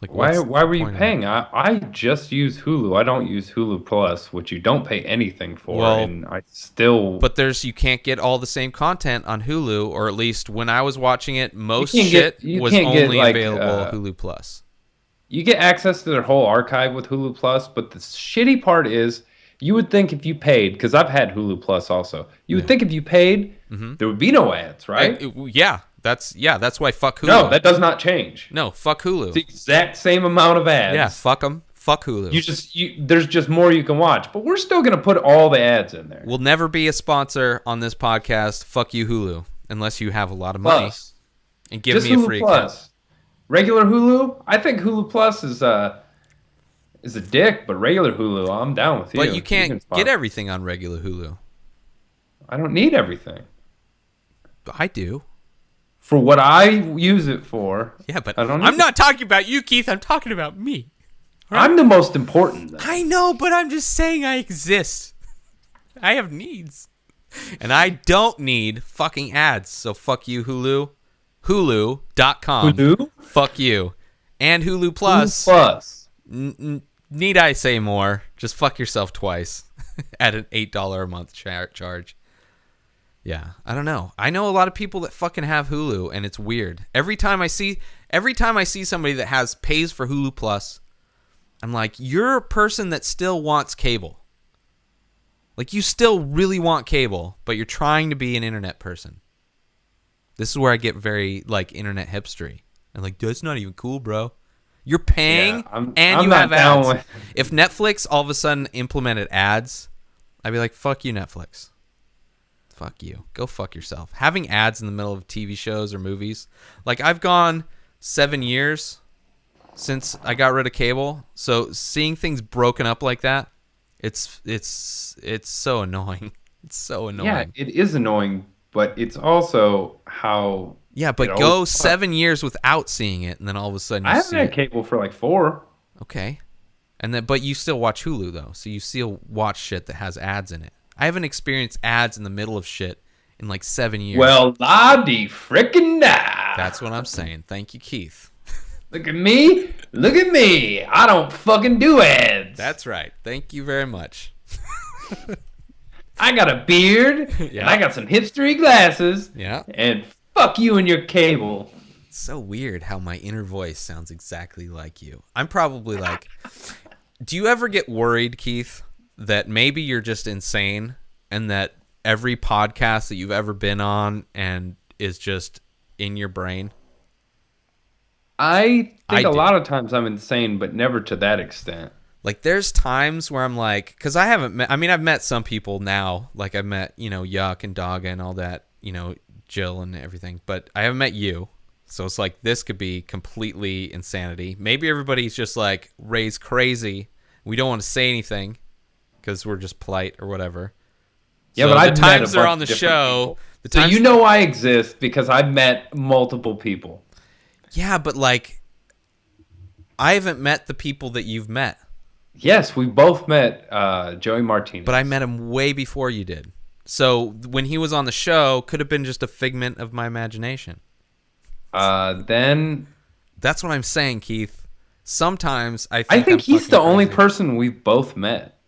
Speaker 3: Like,
Speaker 1: why were you paying? I just use Hulu. I don't use Hulu Plus, which you don't pay anything for,
Speaker 3: Well,
Speaker 1: and I still.
Speaker 3: But you can't get all the same content on Hulu, or at least when I was watching it, most
Speaker 1: You
Speaker 3: shit
Speaker 1: can't
Speaker 3: was
Speaker 1: get,
Speaker 3: only
Speaker 1: like,
Speaker 3: available Hulu Plus.
Speaker 1: You get access to their whole archive with Hulu Plus, but the shitty part is, you would think if you paid, because I've had Hulu Plus also, you would think if you paid, there would be no ads, right?
Speaker 3: That's why fuck Hulu.
Speaker 1: No, that does not change.
Speaker 3: No, fuck Hulu.
Speaker 1: It's the exact same amount of ads.
Speaker 3: Yeah, fuck them. Fuck Hulu.
Speaker 1: There's just more you can watch, but we're still gonna put all the ads in there.
Speaker 3: We'll never be a sponsor on this podcast. Fuck you, Hulu, unless you have a lot of money
Speaker 1: Plus,
Speaker 3: and give
Speaker 1: just
Speaker 3: me a
Speaker 1: Hulu
Speaker 3: free
Speaker 1: Plus.
Speaker 3: account.
Speaker 1: Regular Hulu, I think Hulu Plus is a dick, but regular Hulu, I'm down with you.
Speaker 3: But you can't
Speaker 1: can
Speaker 3: get
Speaker 1: sponsor.
Speaker 3: everything on regular Hulu.
Speaker 1: I don't need everything.
Speaker 3: I do.
Speaker 1: For what I use it for.
Speaker 3: Yeah, but
Speaker 1: I don't need
Speaker 3: I'm not talking about you, Keith. I'm talking about me.
Speaker 1: I'm the most important. Then.
Speaker 3: I know, but I'm just saying I exist. I have needs. And I don't need fucking ads. So fuck you, Hulu. Hulu.com.
Speaker 1: Hulu?
Speaker 3: Fuck you. And Hulu Plus.
Speaker 1: Hulu Plus.
Speaker 3: Need I say more? Just fuck yourself twice at an $8 a month charge. Yeah, I don't know. I know a lot of people that fucking have Hulu, and it's weird. Every time I see somebody that pays for Hulu Plus, I'm like, you're a person that still wants cable. Like, you still really want cable, but you're trying to be an internet person. This is where I get very, like, internet hipstery. I'm like, that's not even cool, bro. You're paying, and you have ads. If Netflix all of a sudden implemented ads, I'd be like, fuck you, Netflix. Fuck you. Go fuck yourself. Having ads in the middle of TV shows or movies. Like, I've gone 7 years since I got rid of cable. So seeing things broken up like that, it's so annoying. It's so annoying.
Speaker 1: Yeah, it is annoying, but it's also how.
Speaker 3: Yeah, but go 7 years without seeing it, and then all of a sudden
Speaker 1: I haven't had cable for like 4.
Speaker 3: Okay. But you still watch Hulu though, so you still watch shit that has ads in it. I haven't experienced ads in the middle of shit in like 7 years.
Speaker 1: Well, la-de frickin' da.
Speaker 3: That's what I'm saying. Thank you, Keith.
Speaker 1: Look at me. Look at me. I don't fucking do ads.
Speaker 3: That's right. Thank you very much.
Speaker 1: I got a beard.
Speaker 3: Yeah.
Speaker 1: And I got some hipstery glasses.
Speaker 3: Yeah.
Speaker 1: And fuck you and your cable.
Speaker 3: It's so weird how my inner voice sounds exactly like you. I'm probably like, do you ever get worried, Keith, that maybe you're just insane and that every podcast that you've ever been on and is just in your brain?
Speaker 1: I think
Speaker 3: I
Speaker 1: a
Speaker 3: do.
Speaker 1: lot of times I'm insane, but never to that extent.
Speaker 3: Like, there's times where I'm like, because I haven't met, I mean, I've met some people now. Like, I've met, Yuck and Dogga and all that, Jill and everything. But I haven't met you. So it's like, this could be completely insanity. Maybe everybody's just like raised crazy. We don't want to say anything because we're just polite or whatever.
Speaker 1: Yeah,
Speaker 3: So
Speaker 1: but
Speaker 3: the
Speaker 1: I've met
Speaker 3: times
Speaker 1: a
Speaker 3: they're
Speaker 1: bunch
Speaker 3: on the
Speaker 1: of different
Speaker 3: show,
Speaker 1: people.
Speaker 3: the
Speaker 1: So
Speaker 3: times
Speaker 1: you know I exist because I've met multiple people.
Speaker 3: Yeah, but like, I haven't met the people that you've met.
Speaker 1: Yes, we both met Joey Martinez.
Speaker 3: But I met him way before you did. So when he was on the show, could have been just a figment of my imagination.
Speaker 1: Then
Speaker 3: That's what I'm saying, Keith. Sometimes I
Speaker 1: I
Speaker 3: think
Speaker 1: think
Speaker 3: I'm
Speaker 1: he's the
Speaker 3: fucking
Speaker 1: only
Speaker 3: crazy.
Speaker 1: person we've both met.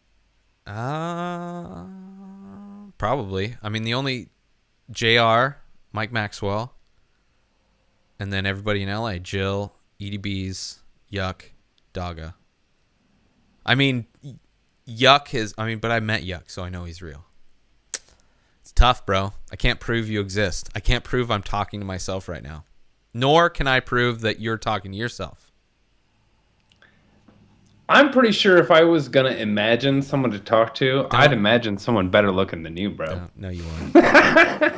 Speaker 3: Probably. I mean, the only JR, Mike Maxwell, and then everybody in LA, Jill, EDBs, Yuck, Dogga. I mean, but I met Yuck, so I know he's real. It's tough, bro. I can't prove you exist. I can't prove I'm talking to myself right now. Nor can I prove that you're talking to yourself.
Speaker 1: I'm pretty sure if I was gonna imagine someone to talk to, I'd imagine someone better looking than you, bro.
Speaker 3: No, you won't.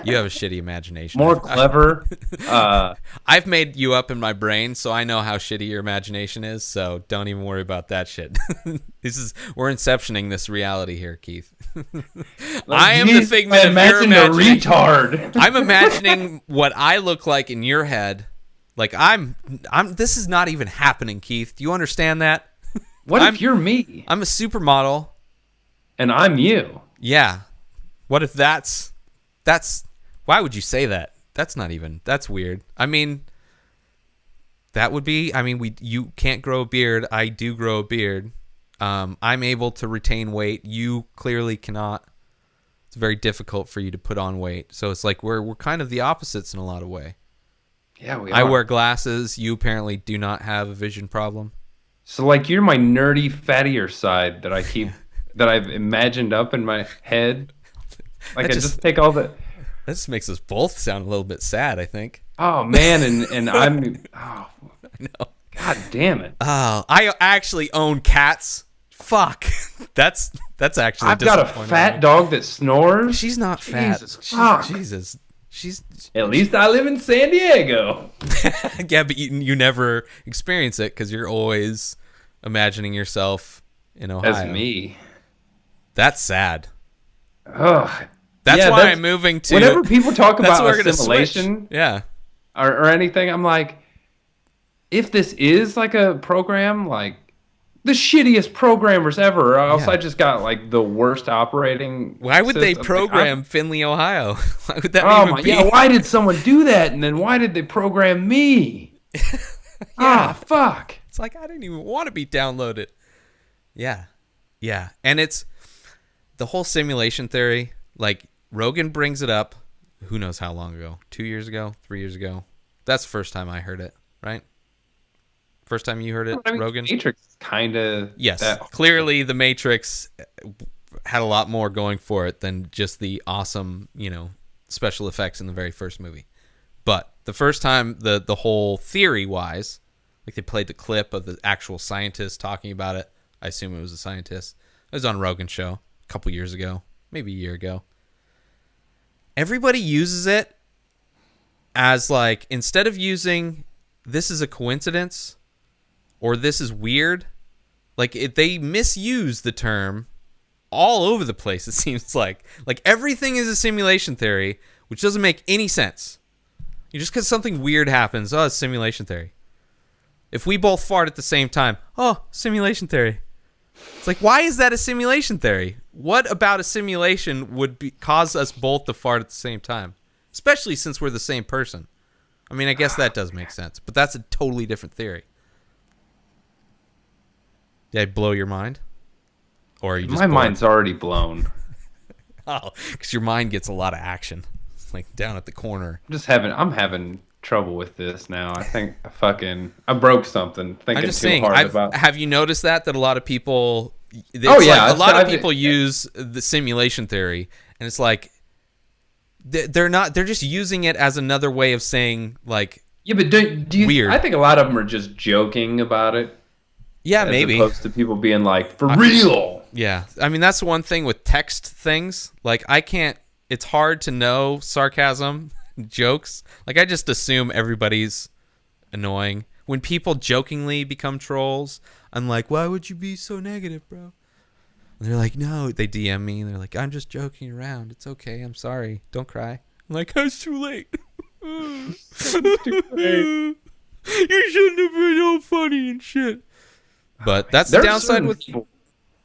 Speaker 3: You have a shitty imagination.
Speaker 1: More clever.
Speaker 3: I've made you up in my brain, so I know how shitty your imagination is, so don't even worry about that shit. We're inceptioning this reality here, Keith. I am the figment of your
Speaker 1: imagine a
Speaker 3: imagination.
Speaker 1: retard.
Speaker 3: I'm imagining what I look like in your head. Like this is not even happening, Keith. Do you understand that?
Speaker 1: What if you're me
Speaker 3: I'm a supermodel.
Speaker 1: and I'm you?
Speaker 3: Yeah. What if that's why would you say that? That's weird. I mean, that would be, you can't grow a beard. I do grow a beard. I'm able to retain weight. You clearly cannot. It's very difficult for you to put on weight. So it's like we're kind of the opposites in a lot of way.
Speaker 1: Yeah, we are.
Speaker 3: I wear glasses. You apparently do not have a vision problem.
Speaker 1: So like you're my nerdy, fattier side that I've imagined up in my head. Like I just take all the.
Speaker 3: This makes us both sound a little bit sad, I think.
Speaker 1: Oh man, and I'm. Oh,
Speaker 3: I know.
Speaker 1: God damn it!
Speaker 3: Oh, I actually own cats. Fuck. That's actually.
Speaker 1: I've got a
Speaker 3: disappointing.
Speaker 1: fat dog that snores.
Speaker 3: She's not fat.
Speaker 1: Jesus fuck.
Speaker 3: Jesus. She's.
Speaker 1: At least I live in San Diego.
Speaker 3: Yeah, but you never experience it because you're always imagining yourself in Ohio.
Speaker 1: That's me.
Speaker 3: That's sad.
Speaker 1: Ugh.
Speaker 3: That's
Speaker 1: Yeah,
Speaker 3: why I'm moving to.
Speaker 1: Whenever people talk
Speaker 3: that's
Speaker 1: about
Speaker 3: where we're gonna
Speaker 1: assimilation,
Speaker 3: switch. Yeah.
Speaker 1: or anything, I'm like, if this is like a program, like the shittiest programmers ever, or else
Speaker 3: Yeah.
Speaker 1: I just got like the worst operating.
Speaker 3: Why would they
Speaker 1: system.
Speaker 3: program Findlay, Ohio? Why would that
Speaker 1: Oh
Speaker 3: even
Speaker 1: my,
Speaker 3: be?
Speaker 1: yeah. Why did someone do that? And then why did they program me? Ah, fuck.
Speaker 3: It's like I didn't even want to be downloaded. Yeah. Yeah. And it's the whole simulation theory. Like Rogan brings it up. Who knows how long ago? 2 years ago? 3 years ago? That's the first time I heard it, right? First time you heard it,
Speaker 1: I mean,
Speaker 3: Rogan?
Speaker 1: Matrix kind of.
Speaker 3: Yes. Clearly the Matrix had a lot more going for it than just the awesome, special effects in the very first movie. But the first time the whole theory-wise, like they played the clip of the actual scientist talking about it. I assume it was a scientist. It was on Rogan's show a couple years ago, maybe a year ago. Everybody uses it as like, instead of using this is a coincidence or this is weird, like they misuse the term all over the place, it seems like. Like everything is a simulation theory, which doesn't make any sense. Just because something weird happens, it's simulation theory. If we both fart at the same time, simulation theory. It's like, why is that a simulation theory? What about a simulation would cause us both to fart at the same time? Especially since we're the same person. I mean, I guess that does make sense, but that's a totally different theory. Did I blow your mind? Or are you just
Speaker 1: My
Speaker 3: bored?
Speaker 1: mind's already blown.
Speaker 3: Oh, because your mind gets a lot of action. Like down at the corner.
Speaker 1: I'm having trouble with this now. I think I broke something thinking
Speaker 3: I'm just
Speaker 1: too
Speaker 3: saying,
Speaker 1: hard about.
Speaker 3: have you noticed that a lot of people...
Speaker 1: Yeah.
Speaker 3: a lot of people use the simulation theory, and it's like they're just using it as another way of saying like
Speaker 1: but do you
Speaker 3: weird.
Speaker 1: I think a lot of them are just joking about it.
Speaker 3: Yeah,
Speaker 1: as
Speaker 3: maybe.
Speaker 1: opposed to people being like, for real.
Speaker 3: Yeah. I mean, that's one thing with text things. Like it's hard to know sarcasm jokes. Like I just assume everybody's annoying. When people jokingly become trolls, I'm like, why would you be so negative, bro? And they're like, no, they DM me and they're like, I'm just joking around. It's okay. I'm sorry. Don't cry. I'm like, it's too late.
Speaker 1: It's too late.
Speaker 3: You shouldn't have been all funny and shit. But that's the downside with
Speaker 1: people.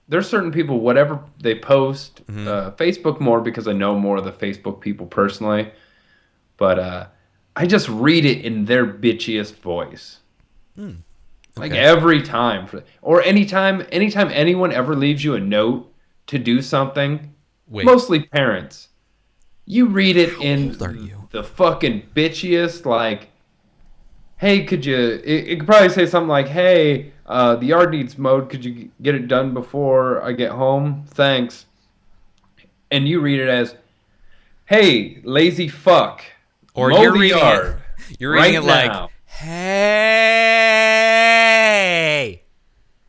Speaker 1: There's certain people, whatever they post, Facebook more because I know more of the Facebook people personally, but I just read it in their bitchiest voice. Okay. Like every time, or anytime anyone ever leaves you a note to do something, mostly parents, you read it in the fucking bitchiest, like, hey, could you, it could probably say something like, hey, the yard needs mowed, could you get it done before I get home? Thanks. And you read it as, hey, lazy fuck,
Speaker 3: or
Speaker 1: mow
Speaker 3: you're
Speaker 1: the
Speaker 3: reading
Speaker 1: yard
Speaker 3: it, you're reading
Speaker 1: right
Speaker 3: it like,
Speaker 1: now.
Speaker 3: Hey,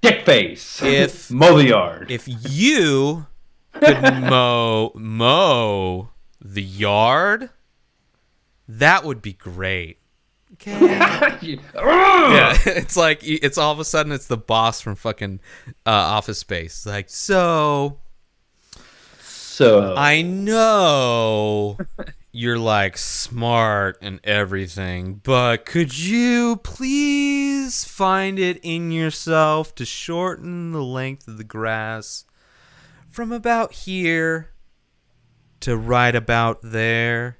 Speaker 1: dick face.
Speaker 3: If
Speaker 1: mow the yard.
Speaker 3: If you could mow the yard, that would be great. Okay. Yeah, it's like it's all of a sudden it's the boss from fucking Office Space. Like, so I know you're like smart and everything, but could you please find it in yourself to shorten the length of the grass from about here to right about there?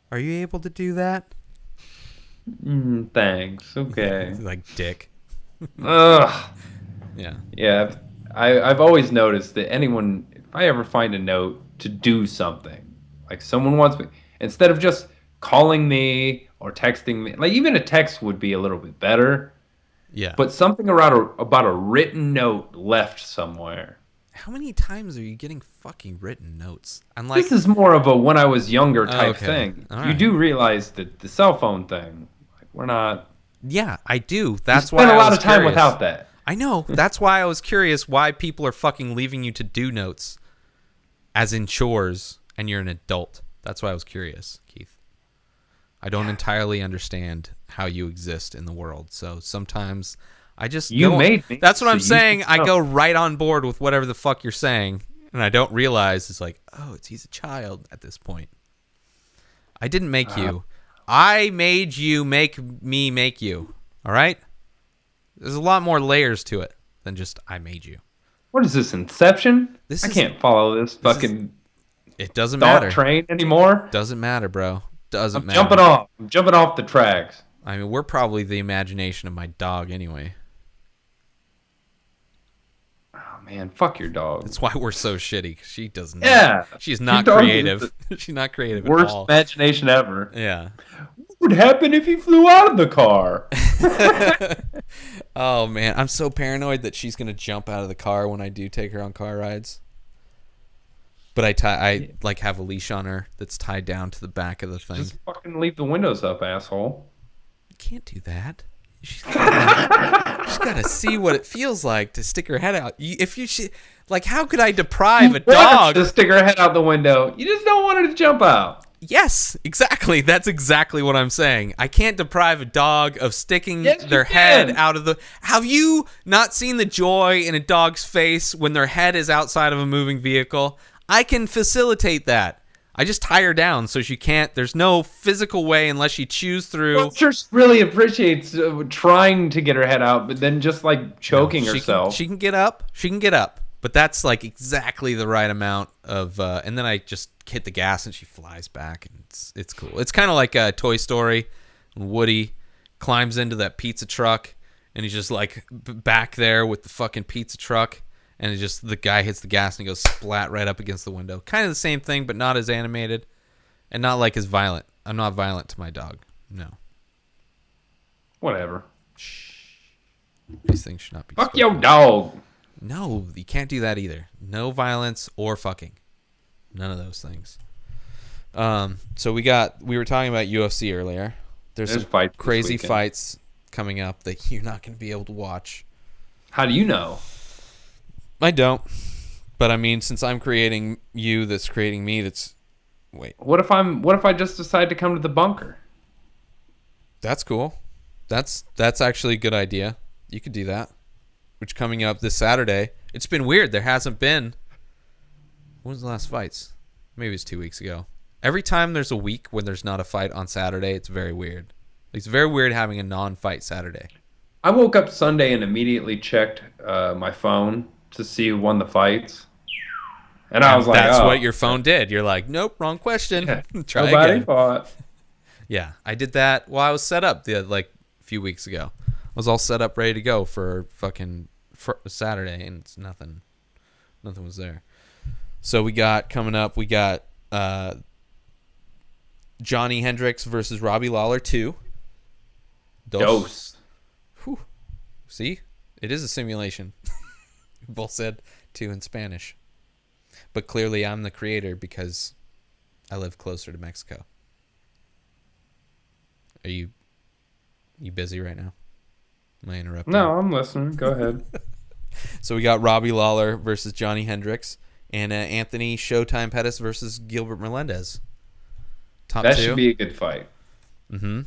Speaker 3: Are you able to do that?
Speaker 1: Thanks. Okay.
Speaker 3: Like dick.
Speaker 1: Ugh.
Speaker 3: Yeah.
Speaker 1: Yeah. I've always noticed that anyone, if I ever find a note to do something, like someone wants me, instead of just calling me or texting me, like even a text would be a little bit better.
Speaker 3: Yeah.
Speaker 1: But something about a written note left somewhere.
Speaker 3: How many times are you getting fucking written notes? I'm like,
Speaker 1: this is more of a when I was younger type
Speaker 3: okay.
Speaker 1: thing.
Speaker 3: All
Speaker 1: You
Speaker 3: right.
Speaker 1: do realize that the cell phone thing, like we're not.
Speaker 3: Yeah, I do.
Speaker 1: We
Speaker 3: That's why
Speaker 1: spend
Speaker 3: I
Speaker 1: a lot
Speaker 3: was
Speaker 1: of time
Speaker 3: curious.
Speaker 1: without that.
Speaker 3: I know. That's why I was curious why people are fucking leaving you to do notes as in chores and you're an adult. That's why I was curious, Keith. I don't entirely understand how you exist in the world. So sometimes I just
Speaker 1: made me.
Speaker 3: That's what I'm
Speaker 1: so
Speaker 3: saying. I go right on board with whatever the fuck you're saying, and I don't realize it's like, oh, he's a child at this point. I didn't make you. I made you make me make you. All right? There's a lot more layers to it than just I made you.
Speaker 1: What is this, Inception? I can't follow this fucking
Speaker 3: it doesn't
Speaker 1: thought
Speaker 3: matter.
Speaker 1: train anymore.
Speaker 3: Doesn't matter, bro. Doesn't matter.
Speaker 1: I'm jumping off the tracks.
Speaker 3: I mean, we're probably the imagination of my dog anyway.
Speaker 1: Oh man, fuck your dog.
Speaker 3: That's why we're so shitty. She does not.
Speaker 1: Yeah.
Speaker 3: She's not
Speaker 1: Your dog is
Speaker 3: creative. She's not creative at
Speaker 1: Worst
Speaker 3: all.
Speaker 1: imagination ever.
Speaker 3: Yeah.
Speaker 1: What would happen if he flew out of the car?
Speaker 3: Oh man, I'm so paranoid that she's gonna jump out of the car when I do take her on car rides. But I like have a leash on her that's tied down to the back of the thing.
Speaker 1: Just fucking leave the windows up, asshole.
Speaker 3: You can't do that. She's gotta see what it feels like to stick her head out. Like, how could I deprive a dog
Speaker 1: to stick her head out the window? You just don't want her to jump out.
Speaker 3: Yes, exactly. That's exactly what I'm saying. I can't deprive a dog of sticking
Speaker 1: Yes,
Speaker 3: their
Speaker 1: you
Speaker 3: head
Speaker 1: can.
Speaker 3: out of the... Have you not seen the joy in a dog's face when their head is outside of a moving vehicle? I can facilitate that. I just tie her down so she can't... There's no physical way unless she chews through...
Speaker 1: I'm sure she really appreciates trying to get her head out, but then just like choking herself.
Speaker 3: She can get up. She can get up. But that's like exactly the right amount of, and then I just hit the gas and she flies back, and it's cool. It's kind of like Toy Story when Woody climbs into that pizza truck and he's just like back there with the fucking pizza truck, and the guy hits the gas and he goes splat right up against the window. Kind of the same thing, but not as animated and not like as violent. I'm not violent to my dog. No.
Speaker 1: Whatever.
Speaker 3: These things should not be.
Speaker 1: Fuck
Speaker 3: spoken
Speaker 1: your
Speaker 3: of.
Speaker 1: dog.
Speaker 3: No, you can't do that either. No violence or fucking. None of those things. So we were talking about UFC earlier. There's some
Speaker 1: fights this
Speaker 3: crazy
Speaker 1: weekend.
Speaker 3: fights coming up that you're not going to be able to watch.
Speaker 1: How do you know?
Speaker 3: I don't. But I mean, since I'm creating you that's creating me, wait.
Speaker 1: What if I just decide to come to the bunker?
Speaker 3: That's cool. That's actually a good idea. You could do that. Which coming up this Saturday. It's been weird. There hasn't been. When was the last fights? Maybe it's 2 weeks ago. Every time there's a week when there's not a fight on Saturday, it's very weird. It's very weird having a non-fight Saturday.
Speaker 1: I woke up Sunday and immediately checked my phone to see who won the fights. And I was like,
Speaker 3: that's
Speaker 1: oh,
Speaker 3: what your phone did. You're like, nope, wrong question.
Speaker 1: yeah,
Speaker 3: Try
Speaker 1: nobody
Speaker 3: again.
Speaker 1: fought.
Speaker 3: Yeah, I did that while I was set up a few weeks ago. I was all set up, ready to go for Saturday, and it's nothing was there. So we got Johnny Hendricks versus Robbie Lawler 2.
Speaker 1: Dose.
Speaker 3: Whew. See? It is a simulation. We both said 2 in Spanish. But clearly I'm the creator because I live closer to Mexico. Are you busy right now? Am I interrupting?
Speaker 1: No, I'm listening. Go ahead.
Speaker 3: So we got Robbie Lawler versus Johnny Hendricks, and Anthony Showtime Pettis versus Gilbert Melendez. Top
Speaker 1: That
Speaker 3: 2.
Speaker 1: should be a good fight.
Speaker 3: Mm-hmm.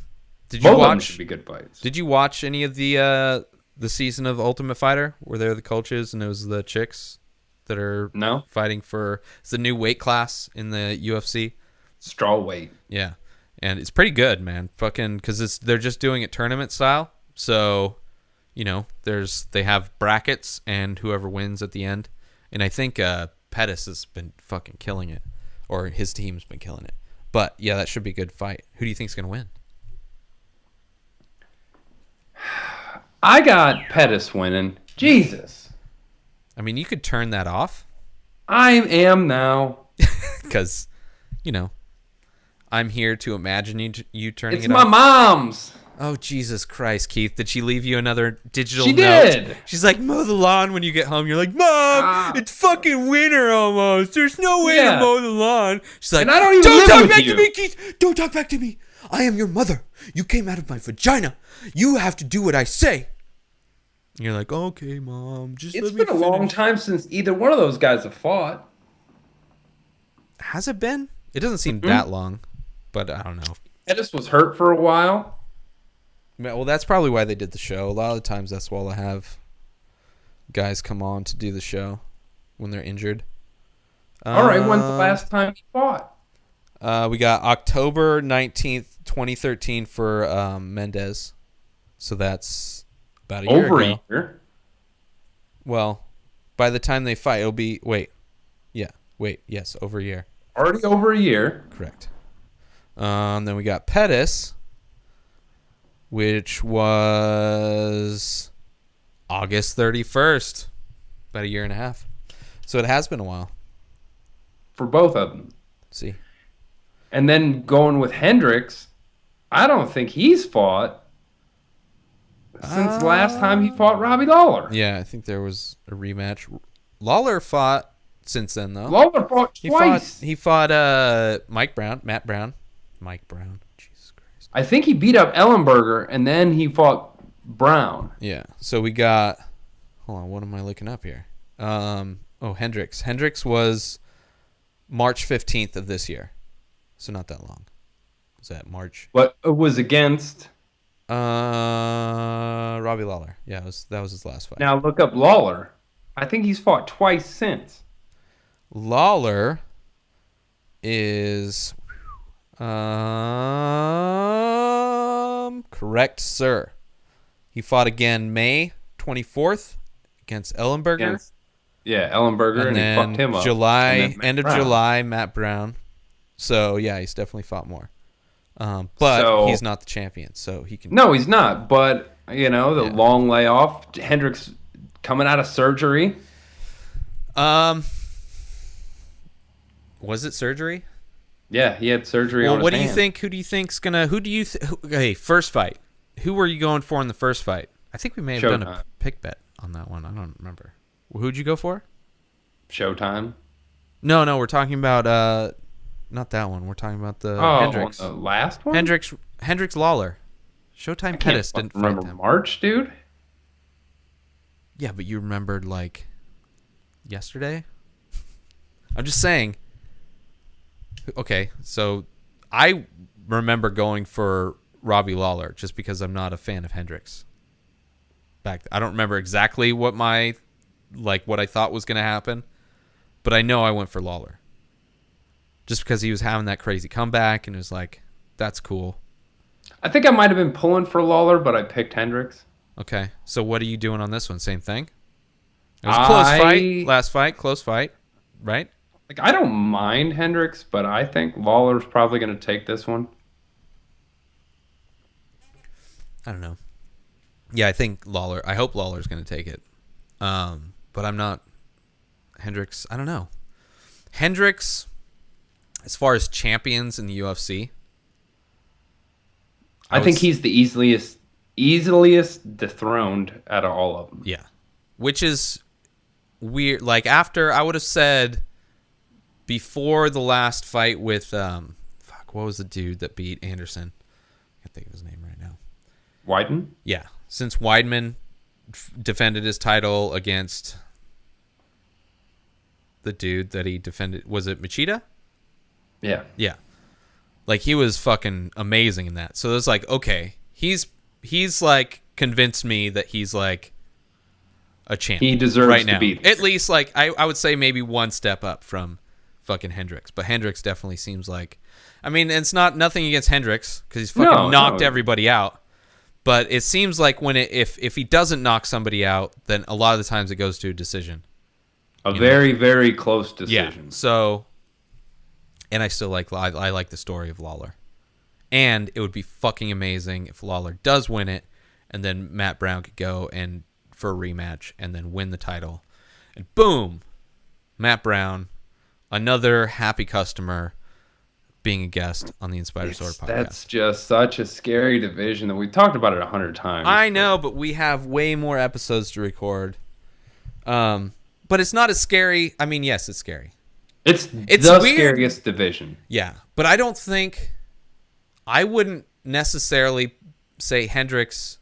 Speaker 3: Did
Speaker 1: Both
Speaker 3: you
Speaker 1: of them
Speaker 3: watch?
Speaker 1: should be good fights.
Speaker 3: Did you watch any of the season of Ultimate Fighter where they're the coaches and it was the chicks that are
Speaker 1: No?
Speaker 3: fighting for it's the new weight class in the UFC?
Speaker 1: Straw weight.
Speaker 3: Yeah, and it's pretty good, man. Fucking because they're just doing it tournament style, so they have brackets and whoever wins at the end. And I think Pettis has been fucking killing it, or his team's been killing it. But yeah, that should be a good fight. Who do you think's gonna win?
Speaker 1: I got Pettis winning. Jesus.
Speaker 3: I mean, you could turn that off
Speaker 1: I am now.
Speaker 3: because, I'm here to imagine you turning
Speaker 1: It's
Speaker 3: it
Speaker 1: my
Speaker 3: off.
Speaker 1: mom's.
Speaker 3: Oh, Jesus Christ, Keith. Did she leave you another digital
Speaker 1: She
Speaker 3: note?
Speaker 1: did.
Speaker 3: She's like, mow the lawn when you get home. You're like, Mom, it's fucking winter almost. There's no way
Speaker 1: Yeah.
Speaker 3: to mow the lawn. She's like,
Speaker 1: And I don't even
Speaker 3: don't
Speaker 1: live
Speaker 3: talk
Speaker 1: with
Speaker 3: back
Speaker 1: you."
Speaker 3: to me, Keith. Don't talk back to me. I am your mother. You came out of my vagina. You have to do what I say. And you're like, okay, Mom, just
Speaker 1: It's
Speaker 3: let me
Speaker 1: been a long
Speaker 3: finish."
Speaker 1: time since either one of those guys have fought.
Speaker 3: Has it been? It doesn't seem that long, but I don't know.
Speaker 1: Pettis was hurt for a while.
Speaker 3: Well, that's probably why they did the show. A lot of the times that's why they'll have guys come on to do the show when they're injured.
Speaker 1: All right, when's the last time he fought?
Speaker 3: We got October 19th, 2013 for Mendez. So that's about a year
Speaker 1: Over
Speaker 3: ago.
Speaker 1: a year.
Speaker 3: Well, by the time they fight, it'll be... Yes, over a year.
Speaker 1: Already over a year.
Speaker 3: Correct. Then we got Pettis, which was August 31st. About a year and a half. So it has been a while.
Speaker 1: For both of them.
Speaker 3: See?
Speaker 1: And then going with Hendricks, I don't think he's fought since the last time he fought Robbie Lawler.
Speaker 3: Yeah, I think there was a rematch. Lawler fought since then, though.
Speaker 1: Lawler fought twice.
Speaker 3: He fought Matt Brown. Mike Brown. Jesus Christ.
Speaker 1: I think he beat up Ellenberger, and then he fought Brown.
Speaker 3: Yeah. So we got... Hold on, what am I looking up here? Hendricks. Hendricks was March 15th of this year. So not that long. Was that March?
Speaker 1: But it was against...
Speaker 3: Robbie Lawler. Yeah, that was his last fight.
Speaker 1: Now look up Lawler. I think he's fought twice since.
Speaker 3: Lawler is correct, sir. He fought again May 24th against Ellenberger.
Speaker 1: Yeah, Ellenberger,
Speaker 3: And
Speaker 1: and he
Speaker 3: then
Speaker 1: fucked him up.
Speaker 3: July,
Speaker 1: And then Matt
Speaker 3: end of
Speaker 1: Brown.
Speaker 3: July, Matt Brown. So yeah, he's definitely fought more. But
Speaker 1: So
Speaker 3: he's not the champion, so he can.
Speaker 1: no, he's not. But the
Speaker 3: Yeah.
Speaker 1: long layoff, Hendricks coming out of surgery.
Speaker 3: Was it surgery?
Speaker 1: Yeah, he had surgery
Speaker 3: Well,
Speaker 1: on his
Speaker 3: what do you
Speaker 1: hand.
Speaker 3: think? Who do you think's gonna? Who do you? Hey, first fight. Who were you going for in the first fight? I think we may have done a
Speaker 1: Showtime.
Speaker 3: pick bet on that one. I don't remember. Who'd you go for?
Speaker 1: Showtime.
Speaker 3: No, we're talking about not that one. We're talking about the
Speaker 1: Oh,
Speaker 3: Hendricks.
Speaker 1: the last one.
Speaker 3: Hendricks Lawler. Showtime
Speaker 1: I can't
Speaker 3: Pettis
Speaker 1: fucking
Speaker 3: didn't fight
Speaker 1: remember
Speaker 3: them.
Speaker 1: March, dude.
Speaker 3: Yeah, but you remembered like yesterday. I'm just saying. Okay, so I remember going for Robbie Lawler just because I'm not a fan of Hendricks. I don't remember exactly what what I thought was going to happen, but I know I went for Lawler. Just because he was having that crazy comeback and it was like, that's cool.
Speaker 1: I think I might have been pulling for Lawler, but I picked Hendricks.
Speaker 3: Okay, so what are you doing on this one? Same thing? It was a close fight. Last fight, close fight, right?
Speaker 1: Like, I don't mind Hendricks, but I think Lawler's probably going to take this one.
Speaker 3: I don't know. Yeah, I hope Lawler's going to take it. But I'm not. Hendricks, I don't know. Hendricks, as far as champions in the UFC,
Speaker 1: I think he's the easiest dethroned out of all of them.
Speaker 3: Yeah. Which is weird. Like, after, I would have said, before the last fight with, what was the dude that beat Anderson? I can't think of his name right now.
Speaker 1: Wyden?
Speaker 3: Yeah. Since Weidman defended his title against the dude that he defended, was it Machida?
Speaker 1: Yeah.
Speaker 3: Yeah. Like, he was fucking amazing in that. So it's like, okay, he's like convinced me that he's like a champ.
Speaker 1: He deserves
Speaker 3: right
Speaker 1: to
Speaker 3: now.
Speaker 1: be there.
Speaker 3: At least, like, I would say maybe one step up from fucking Hendricks. But Hendricks definitely seems like, I mean, it's nothing against Hendricks because he's fucking knocked everybody out. But it seems like if he doesn't knock somebody out, then a lot of the times it goes to a decision.
Speaker 1: A very, very close
Speaker 3: Yeah.
Speaker 1: decision.
Speaker 3: So, and I still like the story of Lawler. And it would be fucking amazing if Lawler does win it, and then Matt Brown could go and for a rematch and then win the title. And boom, Matt Brown, another happy customer, being a guest on the Inspider Sword podcast.
Speaker 1: That's just such a scary division that we've talked about it 100 times.
Speaker 3: I know, but we have way more episodes to record. But it's not as scary. I mean, yes, it's scary.
Speaker 1: It's the
Speaker 3: weird.
Speaker 1: scariest division.
Speaker 3: Yeah, but I wouldn't necessarily say Hendricks.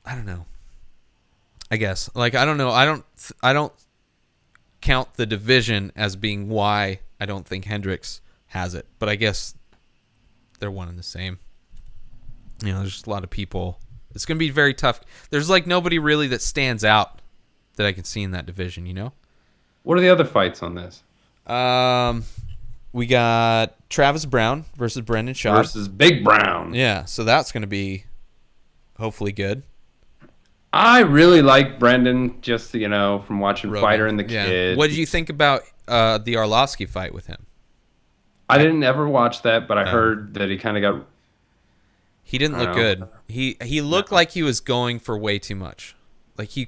Speaker 3: I don't know. I guess. Like, I don't know. I don't count the division as being why I don't think Hendricks has it. But I guess they're one and the same. You know, there's just a lot of people. It's going to be very tough. There's like nobody really that stands out that I can see in that division, you know?
Speaker 1: What are the other fights on this?
Speaker 3: We got Travis Brown versus Brendan Schaub.
Speaker 1: Versus Big Brown.
Speaker 3: Yeah, so that's going to be hopefully good.
Speaker 1: I really like Brendan, just, from watching
Speaker 3: Rogan.
Speaker 1: Fighter and the
Speaker 3: Yeah.
Speaker 1: Kid.
Speaker 3: What did you think about the Arlovsky fight with him?
Speaker 1: I didn't ever watch that, but I heard that he kind of got...
Speaker 3: He didn't look good. He looked like he was going for way too much. Like, he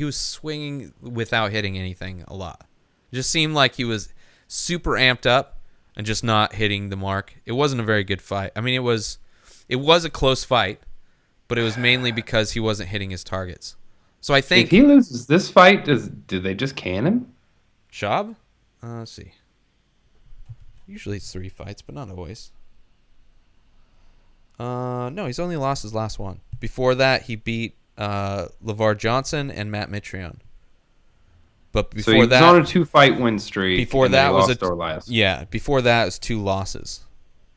Speaker 3: was swinging without hitting anything a lot. It just seemed like he was super amped up and just not hitting the mark. It wasn't a very good fight. I mean, it was a close fight, but it was mainly because he wasn't hitting his targets. So I think
Speaker 1: If he loses this fight, do they just can him?
Speaker 3: Schaub? Let's see. Usually it's 3 fights, but not always. No, he's only lost his last one. Before that, he beat LeVar Johnson and Matt Mitrione. But before
Speaker 1: So he was
Speaker 3: that,
Speaker 1: on a 2-fight win streak.
Speaker 3: before
Speaker 1: and then
Speaker 3: that
Speaker 1: he
Speaker 3: was
Speaker 1: lost Orlais.
Speaker 3: yeah. Before that, it was 2 losses.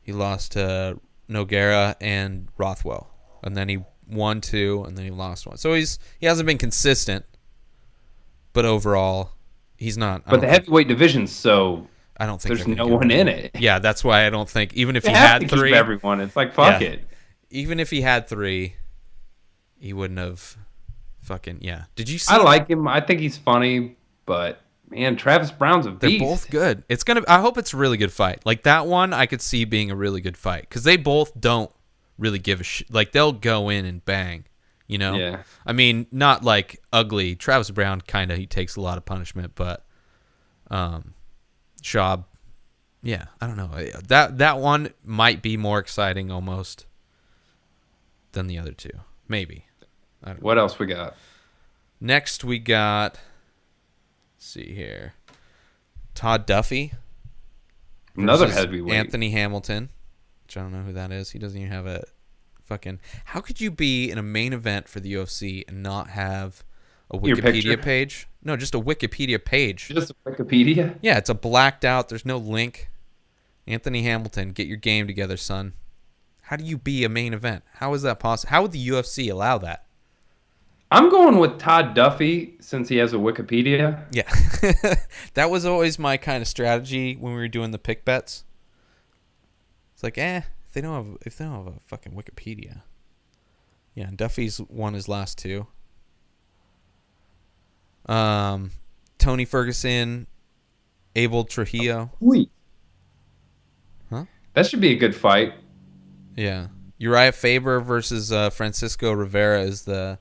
Speaker 3: He lost to Nogueira and Rothwell, and then he won 2, and then he lost 1. So he hasn't been consistent. But overall, he's not.
Speaker 1: But the heavyweight division's so...
Speaker 3: I don't think
Speaker 1: there's
Speaker 3: they're
Speaker 1: no
Speaker 3: gonna
Speaker 1: one
Speaker 3: get
Speaker 1: in
Speaker 3: rid of
Speaker 1: it.
Speaker 3: Yeah, that's why I don't think even if
Speaker 1: They
Speaker 3: he
Speaker 1: have
Speaker 3: had
Speaker 1: to
Speaker 3: 3,
Speaker 1: keep everyone. It's like, fuck
Speaker 3: Yeah.
Speaker 1: it.
Speaker 3: even if he had 3, he wouldn't have Fucking yeah. Did you see?
Speaker 1: I like him. I think he's funny, but man, Travis Brown's a
Speaker 3: They're
Speaker 1: beast.
Speaker 3: both good. It's gonna. I hope it's a really good fight. Like that one, I could see being a really good fight because they both don't really give a shit. Like they'll go in and bang. You know.
Speaker 1: Yeah.
Speaker 3: I mean, not like ugly. Travis Brown kind of he takes a lot of punishment, but Schaub, yeah, I don't know. That one might be more exciting almost than the other two. Maybe. I don't know.
Speaker 1: What else we got?
Speaker 3: Next we got. Let's see here. Todd Duffy.
Speaker 1: Another
Speaker 3: versus
Speaker 1: heavyweight.
Speaker 3: Anthony Hamilton. Which I don't know who that is. He doesn't even have a fucking. How could you be in a main event for the UFC and not have a
Speaker 1: Your
Speaker 3: Wikipedia
Speaker 1: picture?
Speaker 3: page? No, just a Wikipedia page.
Speaker 1: Just Wikipedia.
Speaker 3: Yeah, it's a blacked out. There's no link. Anthony Hamilton, get your game together, son. How do you be a main event? How is that possible? How would the UFC allow that?
Speaker 1: I'm going with Todd Duffy since he has a Wikipedia.
Speaker 3: Yeah. That was always my kind of strategy when we were doing the pick bets. It's like, if they don't have a fucking Wikipedia. Yeah, and Duffy's won his last two. Tony Ferguson, Abel Trujillo.
Speaker 1: Sweet.
Speaker 3: Huh?
Speaker 1: That should be a good fight.
Speaker 3: Yeah. Uriah Faber versus Francisco Rivera is the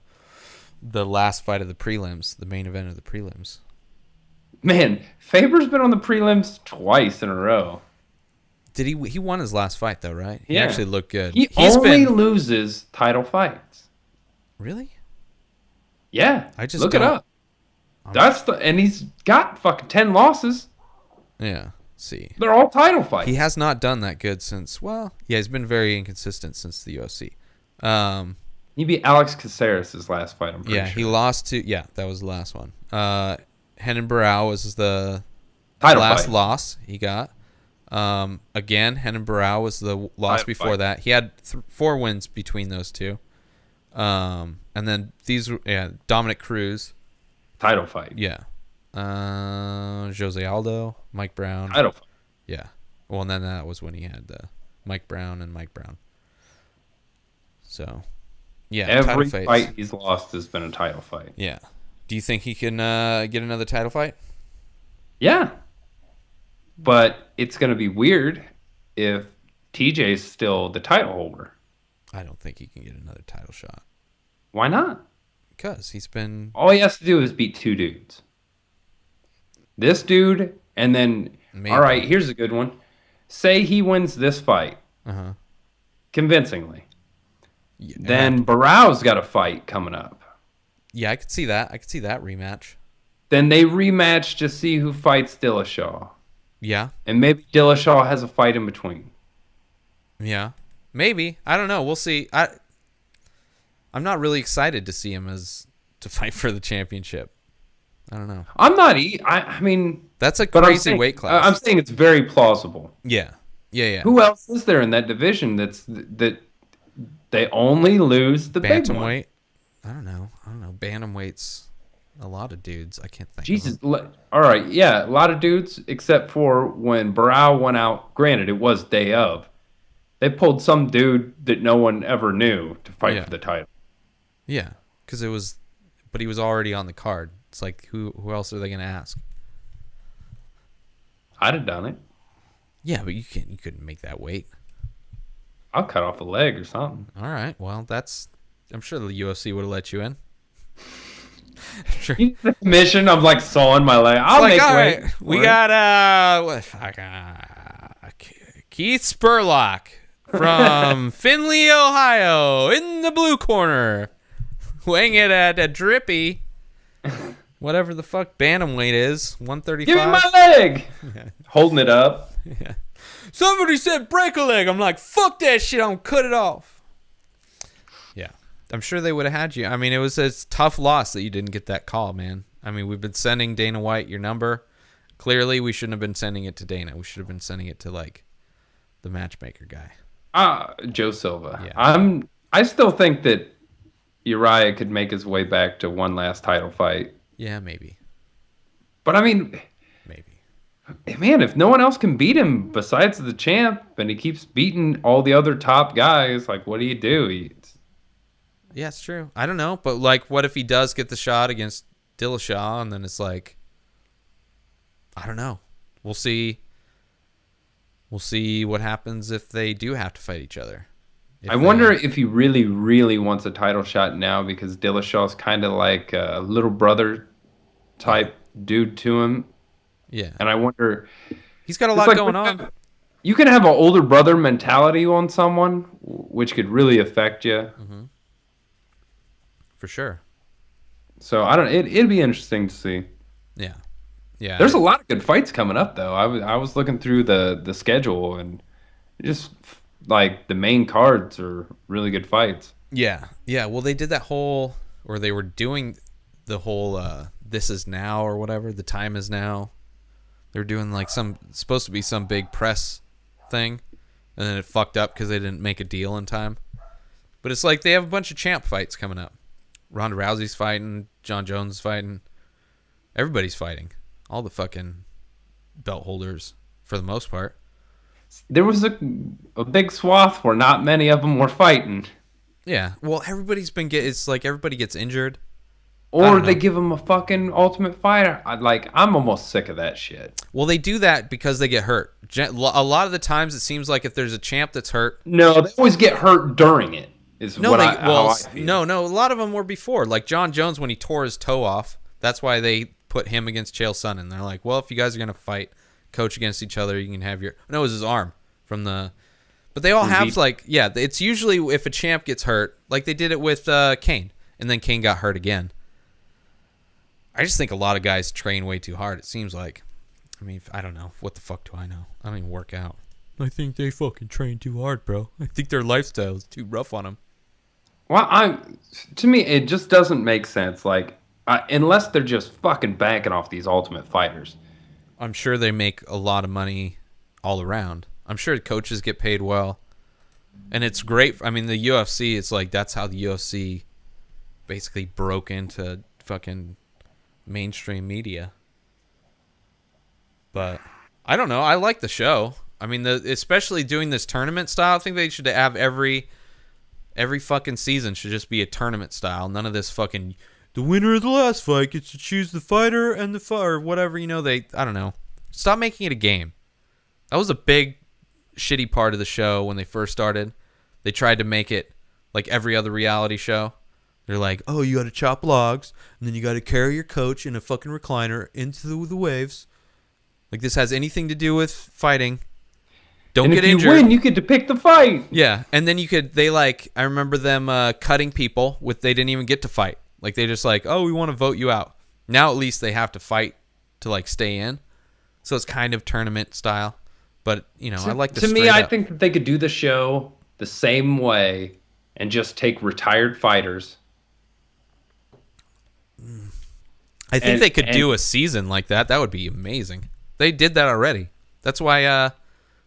Speaker 3: last fight of the prelims, the main event of the prelims.
Speaker 1: Man, Faber's been on the prelims twice in a row.
Speaker 3: Did he won his last fight though, right? He
Speaker 1: Yeah.
Speaker 3: actually looked good.
Speaker 1: He's only loses title fights.
Speaker 3: Really?
Speaker 1: Yeah.
Speaker 3: I just
Speaker 1: look it
Speaker 3: don't-
Speaker 1: up. And he's got fucking 10 losses.
Speaker 3: Yeah. See.
Speaker 1: They're all title fights.
Speaker 3: He has not done that good since, well, yeah, he's been very inconsistent since the UFC.
Speaker 1: He beat Alex Caceres' last fight, I'm pretty
Speaker 3: Yeah,
Speaker 1: sure.
Speaker 3: he lost to, that was the last one. Henan Barao was the
Speaker 1: Title
Speaker 3: last
Speaker 1: fight.
Speaker 3: loss he got. Again, Henan Barao was the loss
Speaker 1: Title
Speaker 3: before
Speaker 1: fight.
Speaker 3: that. He had 4 wins between those two. And then Dominic Cruz.
Speaker 1: Title fight.
Speaker 3: Yeah. Jose Aldo, Mike Brown.
Speaker 1: Title fight.
Speaker 3: Yeah. Well, and then that was when he had Mike Brown and Mike Brown. So, yeah.
Speaker 1: Every
Speaker 3: title
Speaker 1: fight
Speaker 3: fights.
Speaker 1: he's lost has been a title fight.
Speaker 3: Yeah. Do you think he can get another title fight?
Speaker 1: Yeah. But it's going to be weird if TJ's still the title holder.
Speaker 3: I don't think he can get another title shot.
Speaker 1: Why not?
Speaker 3: Because he's been...
Speaker 1: All he has to do is beat 2 dudes. This dude, and then...
Speaker 3: Maybe.
Speaker 1: All right, here's a good one. Say he wins this fight
Speaker 3: Uh-huh.
Speaker 1: convincingly.
Speaker 3: Yeah,
Speaker 1: Then Barao's got a fight coming up.
Speaker 3: yeah, I could see that. I could see that rematch.
Speaker 1: Then they rematch to see who fights Dillashaw.
Speaker 3: Yeah.
Speaker 1: And maybe Dillashaw has a fight in between.
Speaker 3: Yeah. Maybe. I don't know. We'll see. I'm not really excited to see him to fight for the championship. I don't know.
Speaker 1: I'm not... I mean...
Speaker 3: That's a
Speaker 1: But
Speaker 3: crazy weight class.
Speaker 1: I'm saying it's very plausible.
Speaker 3: Yeah. Yeah.
Speaker 1: Who else is there in that division that they only lose the big one?
Speaker 3: Bantamweight? I don't know. Bantamweight's a lot of dudes. I can't think
Speaker 1: Jesus.
Speaker 3: of them.
Speaker 1: All right. Yeah, a lot of dudes, except for when Barao went out. Granted, it was day of. They pulled some dude that no one ever knew to fight
Speaker 3: Yeah.
Speaker 1: for the title.
Speaker 3: Yeah. Because but he was already on the card. It's like, who else are they going to ask?
Speaker 1: I'd have done it.
Speaker 3: Yeah, but you couldn't make that weight.
Speaker 1: I'll cut off a leg or something.
Speaker 3: All right. Well, I'm sure the UFC would have let you in. Sure.
Speaker 1: The commission, I'm like sawing my leg. I'll
Speaker 3: Like,
Speaker 1: make
Speaker 3: all
Speaker 1: weight.
Speaker 3: right, we got Keith Spurlock from Findlay, Ohio, in the blue corner, weighing it at a drippy, whatever the fuck bantamweight is, 135.
Speaker 1: Give me my leg. Holding it up.
Speaker 3: Yeah. Somebody said break a leg. I'm like, fuck that shit. I'm cut it off. Yeah. I'm sure they would have had you. I mean, it was a tough loss that you didn't get that call, man. I mean, we've been sending Dana White your number. Clearly, we shouldn't have been sending it to Dana. We should have been sending it to, like, the matchmaker guy.
Speaker 1: Joe Silva.
Speaker 3: Yeah.
Speaker 1: I still think that Uriah could make his way back to one last title fight.
Speaker 3: Yeah, maybe.
Speaker 1: But I mean,
Speaker 3: Maybe.
Speaker 1: man, if no one else can beat him besides the champ, and he keeps beating all the other top guys, like, what do you do?
Speaker 3: Yeah, it's true. I don't know, but like, what if he does get the shot against Dillashaw, and then it's like, I don't know. We'll see. We'll see what happens if they do have to fight each other.
Speaker 1: I wonder if he really, really wants a title shot now because Dillashaw's kind of like a little brother type dude to him.
Speaker 3: Yeah.
Speaker 1: And I wonder...
Speaker 3: He's got a lot going on.
Speaker 1: You can have an older brother mentality on someone, which could really affect you.
Speaker 3: Mm-hmm. For sure.
Speaker 1: So, I don't... It'd be interesting to see.
Speaker 3: Yeah. Yeah.
Speaker 1: There's a lot of good fights coming up, though. I was looking through the schedule, and just... like the main cards are really good fights.
Speaker 3: Yeah. Well, they did that whole, or they were doing the whole This Is Now or whatever, The Time Is Now. They're doing like supposed to be some big press thing, and then it fucked up because they didn't make a deal in time. But it's like they have a bunch of champ fights coming up. Ronda Rousey's fighting, John Jones is fighting, everybody's fighting, all the fucking belt holders for the most part.
Speaker 1: There was a big swath where not many of them were fighting.
Speaker 3: Yeah, well, everybody's been it's like everybody gets injured.
Speaker 1: Or they give them a fucking Ultimate Fighter. I'm almost sick of that shit.
Speaker 3: Well, they do that because they get hurt. A lot of the times it seems like if there's a champ that's hurt...
Speaker 1: No, they always get hurt during it, how I feel.
Speaker 3: No, a lot of them were before. Like John Jones, when he tore his toe off, that's why they put him against Chael Sonnen. They're like, well, if you guys are going to fight... coach against each other, you can have your... No, it was his arm from the... But they all have, like... Yeah, it's usually if a champ gets hurt, like they did it with Kane, and then Kane got hurt again. I just think a lot of guys train way too hard, it seems like. I mean, I don't know. What the fuck do I know? I don't even work out. I think they fucking train too hard, bro. I think their lifestyle is too rough on them.
Speaker 1: Well, to me, it just doesn't make sense. Like, unless they're just fucking banking off these Ultimate Fighters.
Speaker 3: I'm sure they make a lot of money all around. I'm sure coaches get paid well. And it's great. I mean, the UFC, it's like that's how the UFC basically broke into fucking mainstream media. But I don't know. I like the show. I mean, especially doing this tournament style. I think they should have every fucking season should just be a tournament style. None of this fucking... The winner of the last fight gets to choose the fighter and the or whatever, I don't know. Stop making it a game. That was a big shitty part of the show when they first started. They tried to make it like every other reality show. They're like, oh, you got to chop logs, and then you got to carry your coach in a fucking recliner into the waves. Like this has anything to do with fighting. Don't get injured. If you
Speaker 1: win, you get to pick the fight.
Speaker 3: Yeah, and then I remember them cutting people they didn't even get to fight. Like, they just like, oh, we want to vote you out. Now, at least they have to fight to, like, stay in. So it's kind of tournament style. But, I like the
Speaker 1: To me, I think that they could do the show the same way and just take retired fighters.
Speaker 3: I think they could do a season like that. That would be amazing. They did that already. That's why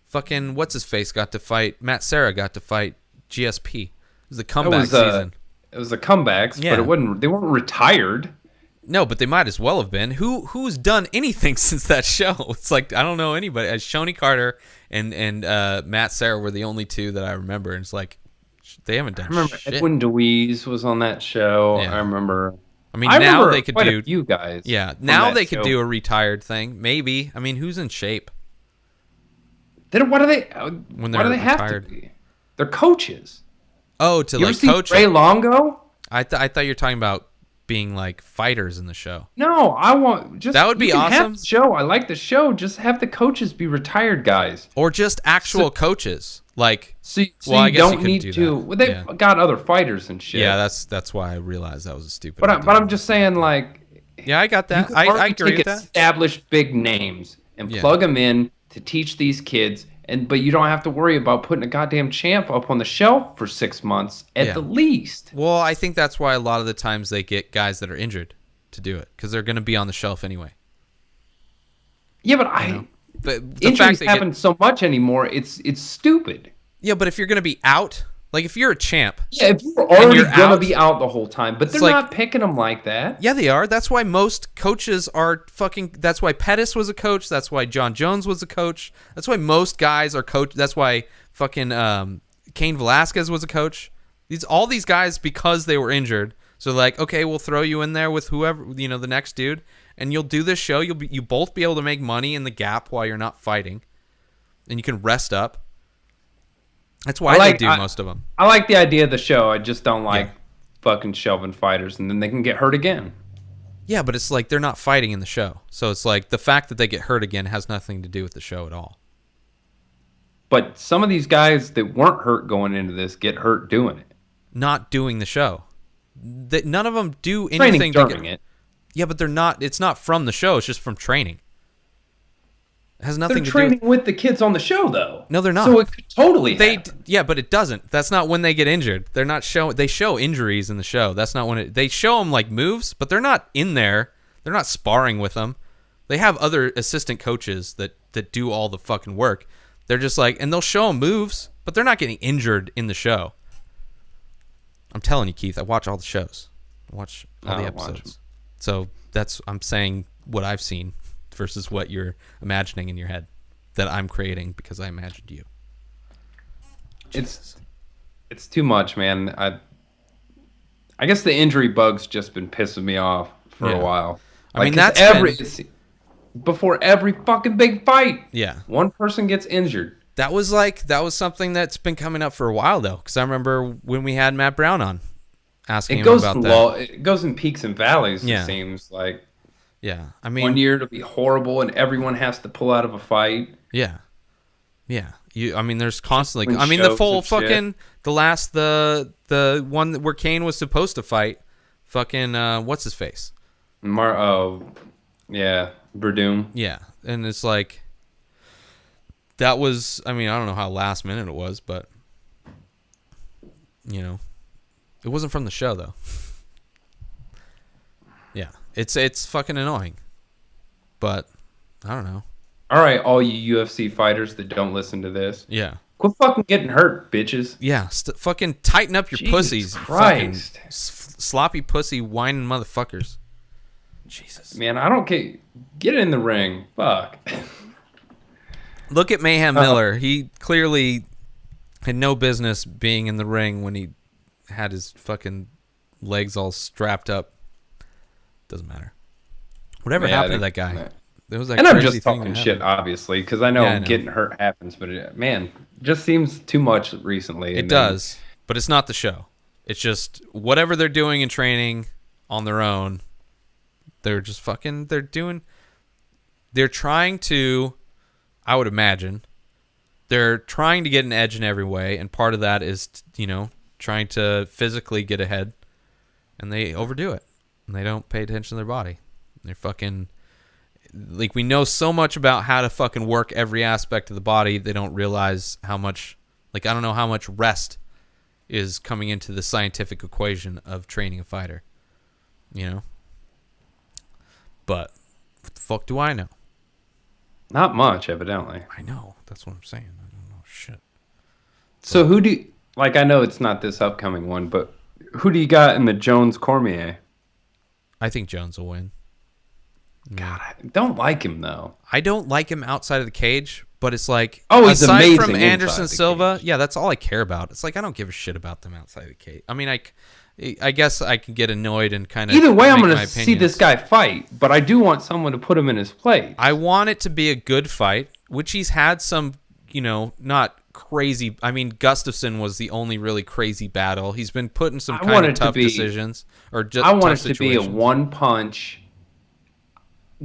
Speaker 3: fucking what's-his-face got to fight. Matt Serra got to fight GSP. It was the comeback season.
Speaker 1: It was the comebacks, but they weren't retired.
Speaker 3: No, but they might as well have been. Who's done anything since that show? It's like, I don't know anybody. Shoney Carter and Matt Serra were the only two that I remember. And it's like, they haven't done shit. I remember
Speaker 1: Edwin DeWeese was on that show. Yeah. I remember.
Speaker 3: I mean, now they could do...
Speaker 1: a few guys.
Speaker 3: Yeah, now they could do a retired thing. Maybe. I mean, who's in shape?
Speaker 1: Why do they have to be? They're coaches.
Speaker 3: Oh, to like coach
Speaker 1: Ray Longo?
Speaker 3: I thought you were talking about being like fighters in the show.
Speaker 1: No, I want just
Speaker 3: that would be awesome.
Speaker 1: Have the show. I like the show. Just have the coaches be retired guys,
Speaker 3: or just actual coaches. Like,
Speaker 1: you don't need to. Well, they've got other fighters and shit.
Speaker 3: Yeah, that's why I realized that was a stupid.
Speaker 1: But I'm just saying, like,
Speaker 3: yeah, I got that. I agree with that.
Speaker 1: Established big names and plug them in to teach these kids. But you don't have to worry about putting a goddamn champ up on the shelf for 6 months at the least.
Speaker 3: Well, I think that's why a lot of the times they get guys that are injured to do it because they're going to be on the shelf anyway.
Speaker 1: Yeah, but injuries happen so much anymore. It's stupid.
Speaker 3: Yeah, but if you're going to be out, like if you're a champ,
Speaker 1: if you're already going to be out the whole time, but they're not picking them like that.
Speaker 3: Yeah, they are. That's why most coaches are fucking. That's why Pettis was a coach. That's why John Jones was a coach. That's why most guys are coach. That's why fucking Cain Velasquez was a coach. All these guys, because they were injured, so like, okay, we'll throw you in there with whoever, the next dude, and you'll do this show. You both be able to make money in the gap while you're not fighting, and you can rest up. That's why they do most of them.
Speaker 1: I like the idea of the show. I just don't like fucking shelving fighters, and then they can get hurt again.
Speaker 3: Yeah, but it's like they're not fighting in the show. So it's like the fact that they get hurt again has nothing to do with the show at all.
Speaker 1: But some of these guys that weren't hurt going into this get hurt doing it.
Speaker 3: Not doing the show. None of them do anything
Speaker 1: during it.
Speaker 3: Yeah, but they're not. It's not from the show. It's just from training. It has nothing to do with...
Speaker 1: They're training with the kids on the show, though.
Speaker 3: No, they're not.
Speaker 1: So it could totally happen.
Speaker 3: Yeah, but it doesn't. That's not when they get injured. They're not showing... They show injuries in the show. That's not when it... They show them, like, moves, but they're not in there. They're not sparring with them. They have other assistant coaches that do all the fucking work. They're just like... And they'll show them moves, but they're not getting injured in the show. I'm telling you, Keith, I watch all the shows. I watch all the episodes. So I'm saying what I've seen versus what you're imagining in your head that I'm creating because I imagined you.
Speaker 1: Jesus. It's too much, man. I guess the injury bug's just been pissing me off for a while.
Speaker 3: I mean, that's
Speaker 1: before every fucking big fight.
Speaker 3: Yeah.
Speaker 1: One person gets injured.
Speaker 3: That was something that's been coming up for a while, though, because I remember when we had Matt Brown on asking him about that.
Speaker 1: It goes in peaks and valleys, it seems like.
Speaker 3: Yeah, I mean...
Speaker 1: One year it'll be horrible and everyone has to pull out of a fight.
Speaker 3: Yeah. Yeah. I mean, there's constantly... I mean, the full fucking... Shit. The one where Kane was supposed to fight, fucking... what's his face?
Speaker 1: Yeah. Verdum.
Speaker 3: Yeah. And it's like... That was... I mean, I don't know how last minute it was, but... You know... It wasn't from the show, though. Yeah. It's fucking annoying. But, I don't know.
Speaker 1: All right, all you UFC fighters that don't listen to this.
Speaker 3: Yeah.
Speaker 1: Quit fucking getting hurt, bitches.
Speaker 3: Yeah. Fucking tighten up your
Speaker 1: Jesus
Speaker 3: pussies.
Speaker 1: Christ.
Speaker 3: Fucking sloppy pussy whining motherfuckers. Jesus.
Speaker 1: Man, I don't care. Get in the ring. Fuck.
Speaker 3: Look at Mayhem Miller. He clearly had no business being in the ring when he had his fucking legs all strapped up. Doesn't matter. Whatever happened to that guy? There was that
Speaker 1: and
Speaker 3: crazy
Speaker 1: I'm just
Speaker 3: thing
Speaker 1: talking shit, obviously, because I know getting hurt happens, but it just seems too much recently.
Speaker 3: It does, but it's not the show. It's just whatever they're doing in training on their own. They're just fucking. They're trying to. I would imagine. They're trying to get an edge in every way, and part of that is, trying to physically get ahead, and they overdo it, and they don't pay attention to their body. They're fucking, like, we know so much about how to fucking work every aspect of the body, they don't realize how much, like, I don't know how much rest is coming into the scientific equation of training a fighter, But what the fuck do I know?
Speaker 1: Not much, evidently.
Speaker 3: I know. That's what I'm saying. I don't know shit.
Speaker 1: So who do you, like, I know it's not this upcoming one, but who do you got in the Jones-Cormier?
Speaker 3: I think Jones will win.
Speaker 1: God, I don't like him, though.
Speaker 3: I don't like him outside of the cage, but it's like,
Speaker 1: he's
Speaker 3: aside
Speaker 1: amazing
Speaker 3: from Anderson Silva,
Speaker 1: cage.
Speaker 3: that's all I care about. It's like, I don't give a shit about them outside of the cage. I mean, I guess I can get annoyed and kind of...
Speaker 1: Either way, I'm going to see this guy fight, but I do want someone to put him in his place.
Speaker 3: I want it to be a good fight, which he's had some, not crazy... I mean, Gustafsson was the only really crazy battle. He's been put in some kind of tough decisions. I
Speaker 1: want it to be a one-punch,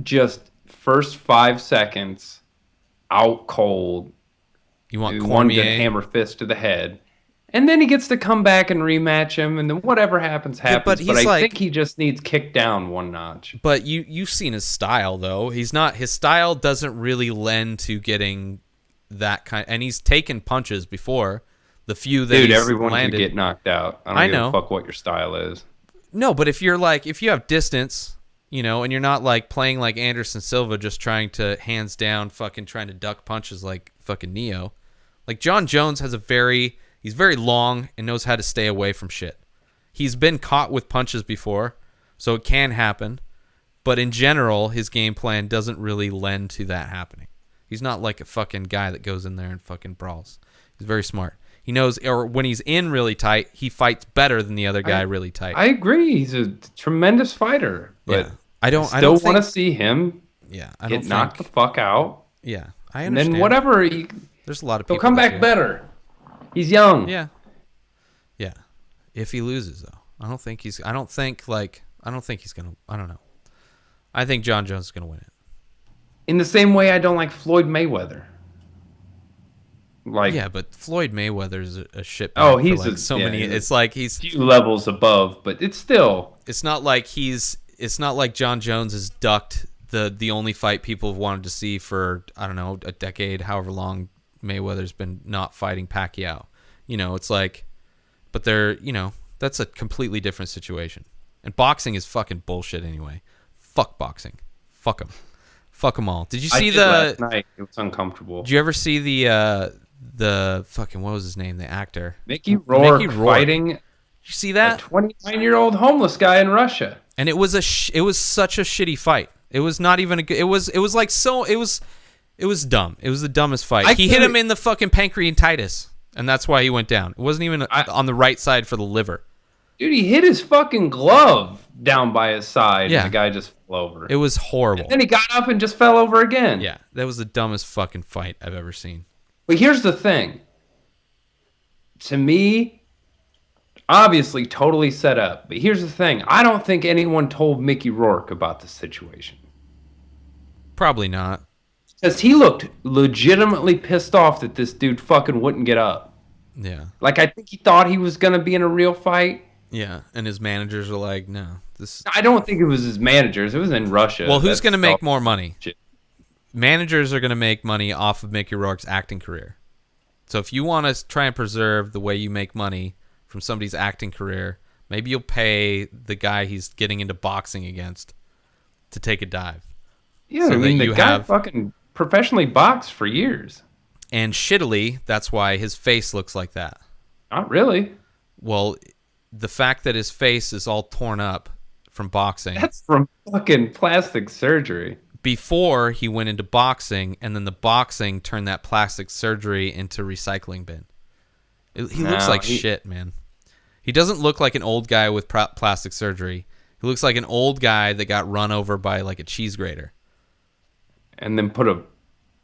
Speaker 1: just first 5 seconds, out cold.
Speaker 3: You want
Speaker 1: one good hammer fist to the head. And then he gets to come back and rematch him, and then whatever happens. But I think he just needs kicked down one notch.
Speaker 3: But you've seen his style, though. His style doesn't really lend to getting that kind. And he's taken punches before. The few that
Speaker 1: everyone
Speaker 3: landed.
Speaker 1: can get knocked out. I don't give a fuck what your style is.
Speaker 3: No, but if you have distance, and you're not like playing like Anderson Silva, just trying to hands down, fucking trying to duck punches like fucking Neo. Like John Jones has he's very long and knows how to stay away from shit. He's been caught with punches before, so it can happen. But in general, his game plan doesn't really lend to that happening. He's not like a fucking guy that goes in there and fucking brawls. He's very smart. He knows, or when he's in really tight, he fights better than the other guy really tight.
Speaker 1: I agree. He's a tremendous fighter, but
Speaker 3: Yeah. I don't
Speaker 1: want to see him get knocked the fuck out.
Speaker 3: Yeah, I
Speaker 1: And
Speaker 3: understand.
Speaker 1: then whatever,
Speaker 3: There's a lot of
Speaker 1: he'll
Speaker 3: people.
Speaker 1: come
Speaker 3: that
Speaker 1: back
Speaker 3: do it.
Speaker 1: better. He's young.
Speaker 3: Yeah. Yeah. If he loses though. I don't think he's gonna I don't know. I think John Jones is gonna win it.
Speaker 1: In the same way, I don't like Floyd Mayweather. Like,
Speaker 3: Yeah, but Floyd Mayweather's a shit.
Speaker 1: Oh,
Speaker 3: for
Speaker 1: he's
Speaker 3: like so many.
Speaker 1: he's
Speaker 3: It's like he's.
Speaker 1: a few levels above, but it's still.
Speaker 3: It's not like he's. It's not like John Jones has ducked the only fight people have wanted to see for, I don't know, a decade, however long Mayweather's been not fighting Pacquiao. You know, it's like, but that's a completely different situation. And boxing is fucking bullshit anyway. Fuck boxing. Fuck them. Fuck them all. Did you see
Speaker 1: last night? It was uncomfortable.
Speaker 3: Did you ever see the fucking, what was his name? The actor.
Speaker 1: Mickey Rourke,
Speaker 3: Mickey Rourke.
Speaker 1: fighting
Speaker 3: Did you see that?
Speaker 1: a 29-year-old homeless guy in Russia.
Speaker 3: And it was it was such a shitty fight. It was not even a good. It was like so. It was dumb. It was the dumbest fight. He hit him in the fucking pancreatitis, and that's why he went down. It wasn't even on the right side for the liver.
Speaker 1: Dude, he hit his fucking glove down by his side,
Speaker 3: Yeah.
Speaker 1: and the guy just fell over.
Speaker 3: It was horrible.
Speaker 1: And then he got up and just fell over again.
Speaker 3: Yeah, that was the dumbest fucking fight I've ever seen.
Speaker 1: But here's the thing. To me, obviously totally set up. But here's the thing. I don't think anyone told Mickey Rourke about the situation.
Speaker 3: Probably not.
Speaker 1: Because he looked legitimately pissed off that this dude fucking wouldn't get up.
Speaker 3: Yeah.
Speaker 1: Like, I think he thought he was going to be in a real fight.
Speaker 3: Yeah, and his managers were like, no.
Speaker 1: I don't think it was his managers. It was in Russia.
Speaker 3: Well, who's going to make more money?
Speaker 1: Shit.
Speaker 3: Managers are going to make money off of Mickey Rourke's acting career. So if you want to try and preserve the way you make money from somebody's acting career, maybe you'll pay the guy he's getting into boxing against to take a dive.
Speaker 1: Yeah, so I mean, the guy fucking professionally boxed for years.
Speaker 3: And shittily, that's why his face looks like that.
Speaker 1: Not really.
Speaker 3: Well, the fact that his face is all torn up from boxing.
Speaker 1: That's from fucking plastic surgery.
Speaker 3: Before he went into boxing, and then the boxing turned that plastic surgery into recycling bin. He looks like shit, man. He doesn't look like an old guy with plastic surgery. He looks like an old guy that got run over by like a cheese grater.
Speaker 1: And then put a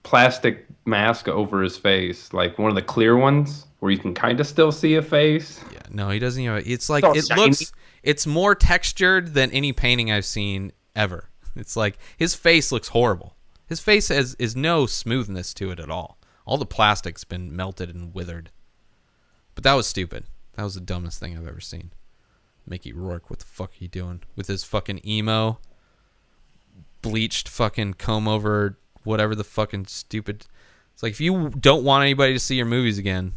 Speaker 1: plastic mask over his face, like one of the clear ones where you can kind of still see a face.
Speaker 3: Yeah, no, he doesn't even. It's like
Speaker 1: It's all shiny.
Speaker 3: It's more textured than any painting I've seen ever. It's like his face looks horrible. His face is no smoothness to it at all. All the plastic's been melted and withered. But that was stupid. That was the dumbest thing I've ever seen. Mickey Rourke, what the fuck are you doing with his fucking emo, bleached fucking comb over whatever the fucking stupid. It's like, if you don't want anybody to see your movies again,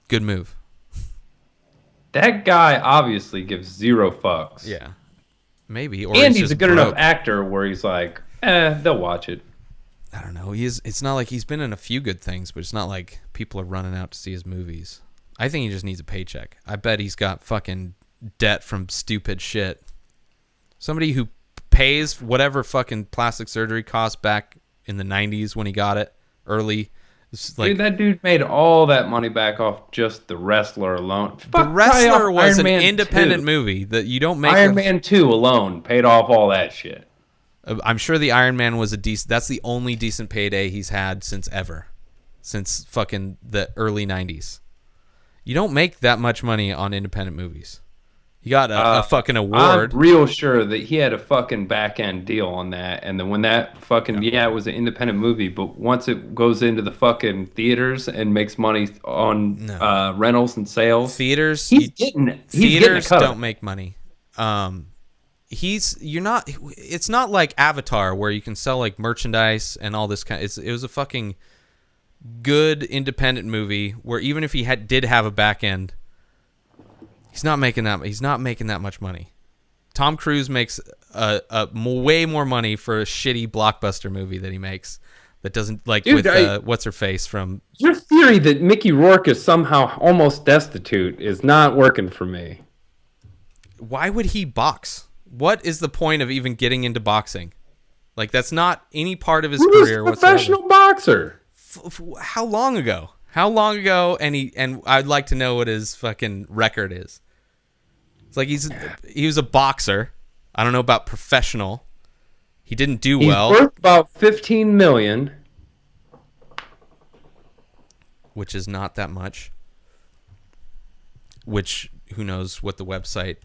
Speaker 3: good move.
Speaker 1: That guy obviously gives zero fucks.
Speaker 3: Yeah. Maybe. Or
Speaker 1: And
Speaker 3: he's
Speaker 1: he's a
Speaker 3: just
Speaker 1: good
Speaker 3: broke.
Speaker 1: enough actor where he's like, they'll watch it.
Speaker 3: I don't know. It's not like he's been in a few good things, but it's not like people are running out to see his movies. I think he just needs a paycheck. I bet he's got fucking debt from stupid shit. Somebody who pays whatever fucking plastic surgery cost back in the 90s when he got it early. Like,
Speaker 1: Dude, that dude made all that money back off just The Wrestler alone.
Speaker 3: The Wrestler was an independent movie that you don't make.
Speaker 1: Iron Man 2 alone paid off all that shit.
Speaker 3: I'm sure the Iron Man was a decent. That's the only decent payday he's had since fucking the early 90s. You don't make that much money on independent movies. He got a fucking award.
Speaker 1: I'm real sure that he had a fucking back end deal on that. And then when that fucking, it was an independent movie, but once it goes into the fucking theaters and makes money on rentals and sales,
Speaker 3: theaters
Speaker 1: theaters
Speaker 3: don't make money. It's not like Avatar where you can sell like merchandise and all this kind. It was a fucking good independent movie where even if he did have a back end, he's not making that much money. Tom Cruise makes way more money for a shitty blockbuster movie that he makes that doesn't like. Dude, with what's her face from.
Speaker 1: Your theory that Mickey Rourke is somehow almost destitute is not working for me.
Speaker 3: Why would he box? What is the point of even getting into boxing? Like, that's not any part of his career whatsoever.
Speaker 1: Professional boxer.
Speaker 3: How long ago? How long ago? And I'd like to know what his fucking record is. It's like he was a boxer. I don't know about professional. He didn't do well.
Speaker 1: He's worth about $15 million.
Speaker 3: Which is not that much. Which, who knows what the website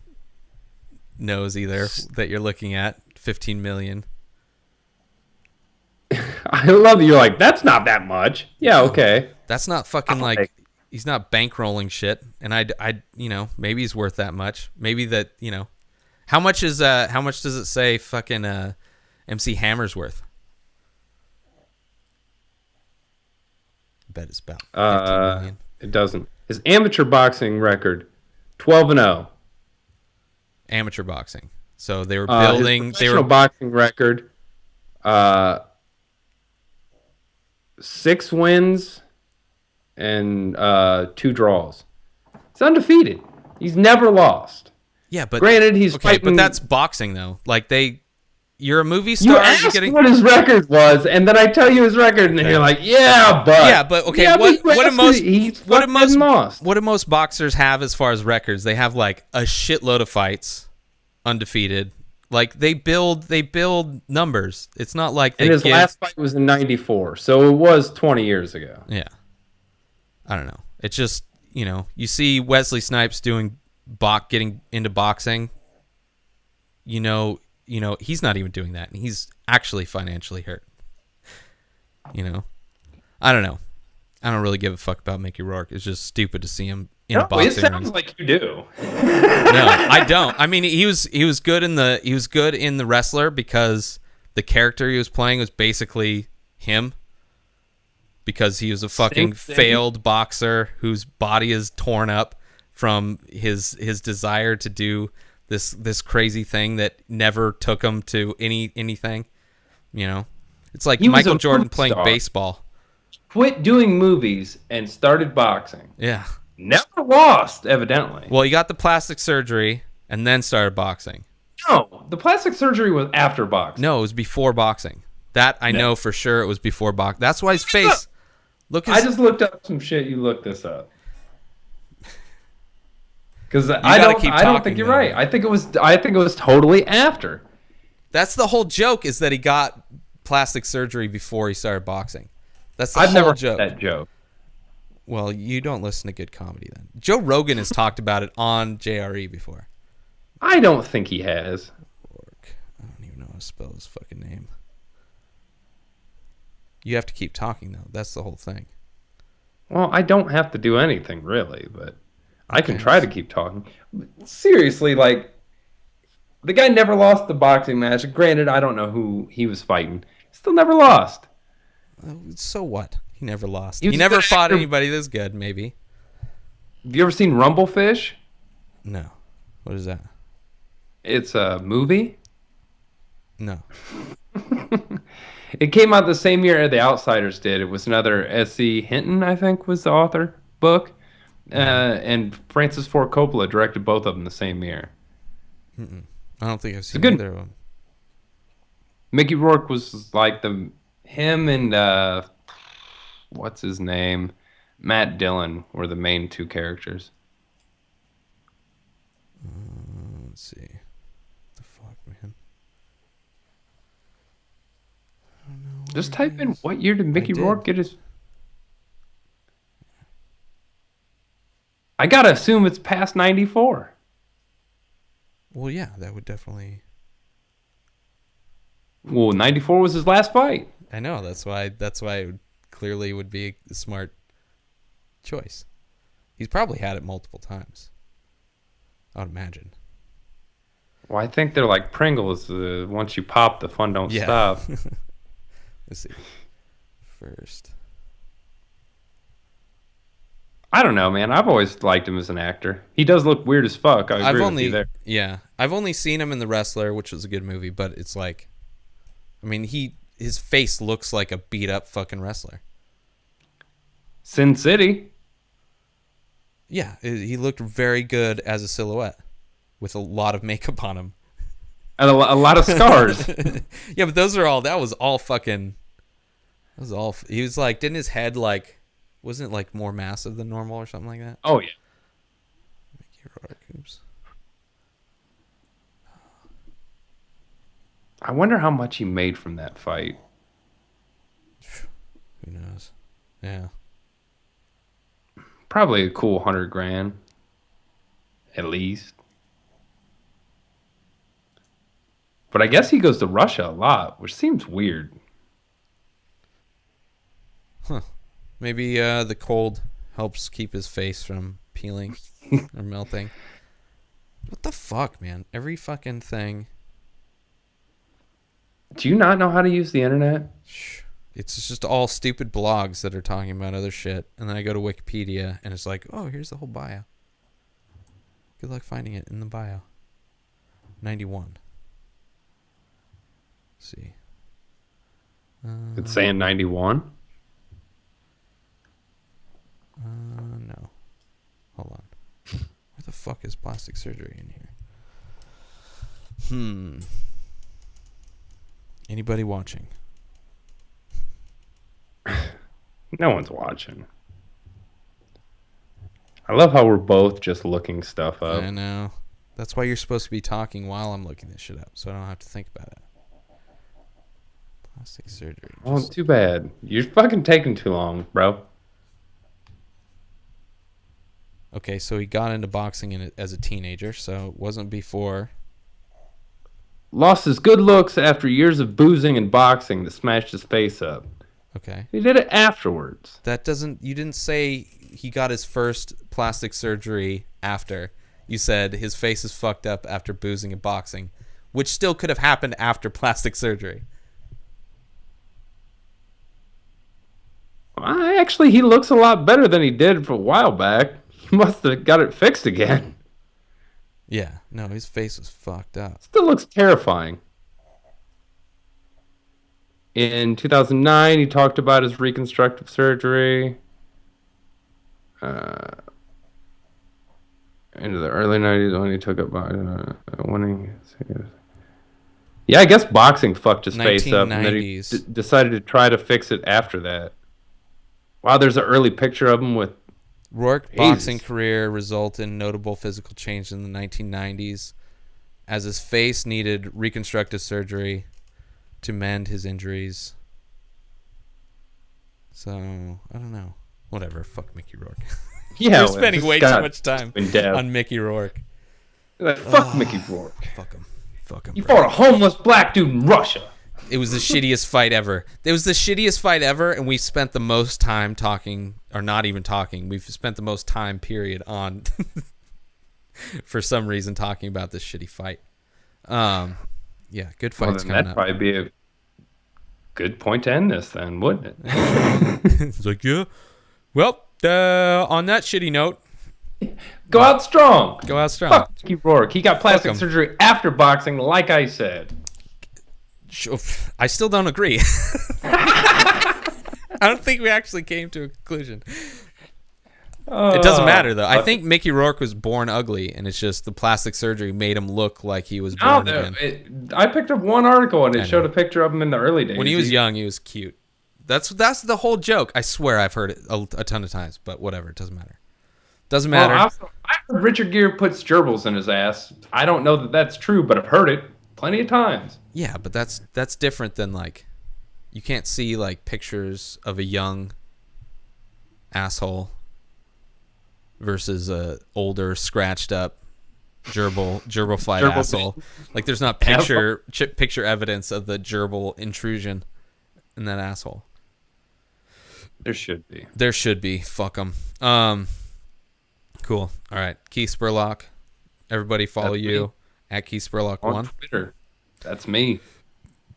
Speaker 3: knows either that you're looking at. 15 million.
Speaker 1: I love that you're like, that's not that much. Yeah, okay.
Speaker 3: That's not fucking like, he's not bankrolling shit. And I, maybe he's worth that much. Maybe that, how much does it say fucking MC Hammer's worth? I bet it's about 15 million.
Speaker 1: It doesn't. His amateur boxing record, 12-0.
Speaker 3: Amateur boxing. So they were building.
Speaker 1: His professional boxing record, 6 wins and 2 draws. He's undefeated. He's never lost.
Speaker 3: Yeah, but
Speaker 1: granted, he's
Speaker 3: okay.
Speaker 1: fighting.
Speaker 3: But that's boxing, though. Like you're a movie
Speaker 1: You
Speaker 3: star.
Speaker 1: asked
Speaker 3: You're getting
Speaker 1: what his record was, and then I tell you his record, and then you're like, "Yeah, but
Speaker 3: okay.
Speaker 1: Yeah,
Speaker 3: what
Speaker 1: but
Speaker 3: what do most boxers have as far as records? They have like a shitload of fights, undefeated. Like they build numbers. It's not like
Speaker 1: and his last fight was in '94, so it was 20 years ago.
Speaker 3: Yeah, I don't know. It's just you see Wesley Snipes getting into boxing. He's not even doing that, and he's actually financially hurt. I don't know. I don't really give a fuck about Mickey Rourke. It's just stupid to see him in a boxing
Speaker 1: ring. It sounds
Speaker 3: ring.
Speaker 1: like you do.
Speaker 3: No, I don't. I mean, he was good in the Wrestler because the character he was playing was basically him. Because he was a fucking failed boxer whose body is torn up from his desire to do this crazy thing that never took him to anything. It's like Michael Jordan playing baseball.
Speaker 1: Quit doing movies and started boxing.
Speaker 3: Yeah.
Speaker 1: Never lost, evidently.
Speaker 3: Well, he got the plastic surgery and then started boxing.
Speaker 1: No, the plastic surgery was after boxing.
Speaker 3: No, it was before boxing. That I know for sure it was before boxing. That's why his face.
Speaker 1: I just looked up some shit. You looked this up. Because I don't think you're right. I think it was totally after.
Speaker 3: That's the whole joke, is that he got plastic surgery before he started boxing. That's the
Speaker 1: I've
Speaker 3: whole
Speaker 1: never
Speaker 3: joke.
Speaker 1: heard that joke.
Speaker 3: Well, you don't listen to good comedy then. Joe Rogan has talked about it on JRE before.
Speaker 1: I don't think he has.
Speaker 3: I don't even know how to spell his fucking name. You have to keep talking, though. That's the whole thing.
Speaker 1: Well, I don't have to do anything, really, but I can try to keep talking. Seriously, like, the guy never lost the boxing match. Granted, I don't know who he was fighting. Still never lost.
Speaker 3: So what? He never lost. He never fought anybody this good, maybe.
Speaker 1: Have you ever seen Rumblefish?
Speaker 3: No. What is that?
Speaker 1: It's a movie.
Speaker 3: No.
Speaker 1: It came out the same year The Outsiders did. It was another S.E. Hinton, I think, was the author book. And Francis Ford Coppola directed both of them the same year.
Speaker 3: I don't think I've seen either of them.
Speaker 1: Mickey Rourke was like him and what's his name? Matt Dillon were the main 2 characters.
Speaker 3: Let's see. What the fuck, man? I don't know.
Speaker 1: Just type in what year did Mickey Rourke get his... I gotta assume it's past 94.
Speaker 3: Well, yeah, that would definitely...
Speaker 1: Well, 94 was his last fight.
Speaker 3: I know, that's why it clearly would be a smart choice. He's probably had it multiple times, I would imagine.
Speaker 1: Well, I think they're like Pringles. Once you pop, the fun don't stop.
Speaker 3: Let's see. First.
Speaker 1: I don't know, man. I've always liked him as an actor. He does look weird as fuck. I agree with you there.
Speaker 3: Yeah, I've only seen him in The Wrestler, which was a good movie, but it's like, I mean, his face looks like a beat up fucking wrestler.
Speaker 1: Sin City.
Speaker 3: Yeah, he looked very good as a silhouette with a lot of makeup on him.
Speaker 1: And a lot of scars.
Speaker 3: Yeah, but that was all fucking... He was like, didn't his head like Wasn't it like more massive than normal or something like that?
Speaker 1: Oh, yeah.
Speaker 3: Mickey Rourke. Oops.
Speaker 1: I wonder how much he made from that fight.
Speaker 3: Who knows? Yeah.
Speaker 1: Probably a cool 100 grand. At least. But I guess he goes to Russia a lot, which seems weird.
Speaker 3: Huh. Maybe the cold helps keep his face from peeling or melting. What the fuck, man? Every fucking thing.
Speaker 1: Do you not know how to use the internet?
Speaker 3: It's just all stupid blogs that are talking about other shit. And then I go to Wikipedia and it's like, oh, here's the whole bio. Good luck finding it in the bio. 91. Let's see.
Speaker 1: It's saying 91.
Speaker 3: No. Hold on. Where the fuck is plastic surgery in here? Anybody watching?
Speaker 1: No one's watching. I love how we're both just looking stuff up.
Speaker 3: I know. That's why you're supposed to be talking while I'm looking this shit up, so I don't have to think about it. Plastic surgery.
Speaker 1: Oh, too bad. You're fucking taking too long, bro.
Speaker 3: Okay, so he got into boxing as a teenager, so it wasn't before.
Speaker 1: Lost his good looks after years of boozing and boxing that smashed his face up.
Speaker 3: Okay.
Speaker 1: He did it afterwards.
Speaker 3: That doesn't... You didn't say he got his first plastic surgery after. You said his face is fucked up after boozing and boxing, which still could have happened after plastic surgery.
Speaker 1: Actually, he looks a lot better than he did for a while back. He must have got it fixed again.
Speaker 3: Yeah. No, his face was fucked up.
Speaker 1: Still looks terrifying. In 2009, he talked about his reconstructive surgery. Into the early 90s when he took up winning. Yeah, I guess boxing fucked his face up, and then he decided to try to fix it after that. Wow, there's an early picture of him with
Speaker 3: Rourke's boxing career resulted in notable physical change in the 1990s as his face needed reconstructive surgery to mend his injuries. So, I don't know. Whatever, fuck Mickey Rourke.
Speaker 1: Yeah,
Speaker 3: we're spending way too much time on Mickey Rourke.
Speaker 1: Like, fuck Mickey Rourke.
Speaker 3: Fuck him. Fuck him.
Speaker 1: You fought a homeless black dude in Russia.
Speaker 3: It was the shittiest fight ever. It was the shittiest fight ever, and we spent the most time talking, or not even talking. We've spent the most time, period, on, for some reason, talking about this shitty fight. Yeah, good fights coming up.
Speaker 1: That'd probably be a good point to end this then, wouldn't it?
Speaker 3: It's like, yeah. Well, on that shitty note.
Speaker 1: Go out strong.
Speaker 3: Go out strong.
Speaker 1: Fuck Mickey Rourke. He got plastic surgery after boxing, like I said.
Speaker 3: I still don't agree. I don't think we actually came to a conclusion. It doesn't matter, though. I think Mickey Rourke was born ugly, and it's just the plastic surgery made him look like he was born again.
Speaker 1: I picked up one article, and it showed a picture of him in the early days.
Speaker 3: When he was young, he was cute. That's the whole joke. I swear I've heard it a ton of times, but whatever. It doesn't matter. Doesn't matter.
Speaker 1: I heard Richard Gere puts gerbils in his ass. I don't know that that's true, but I've heard it plenty of times.
Speaker 3: Yeah, but that's different than, like, you can't see, like, pictures of a young asshole versus a older, scratched up gerbil-fied asshole. Like, there's not picture evidence of the gerbil intrusion in that asshole.
Speaker 1: There should be.
Speaker 3: There should be. Fuck them. Cool. All right. Keith Spurlock. Everybody follow you at Keith Spurlock 1
Speaker 1: on Twitter. That's me.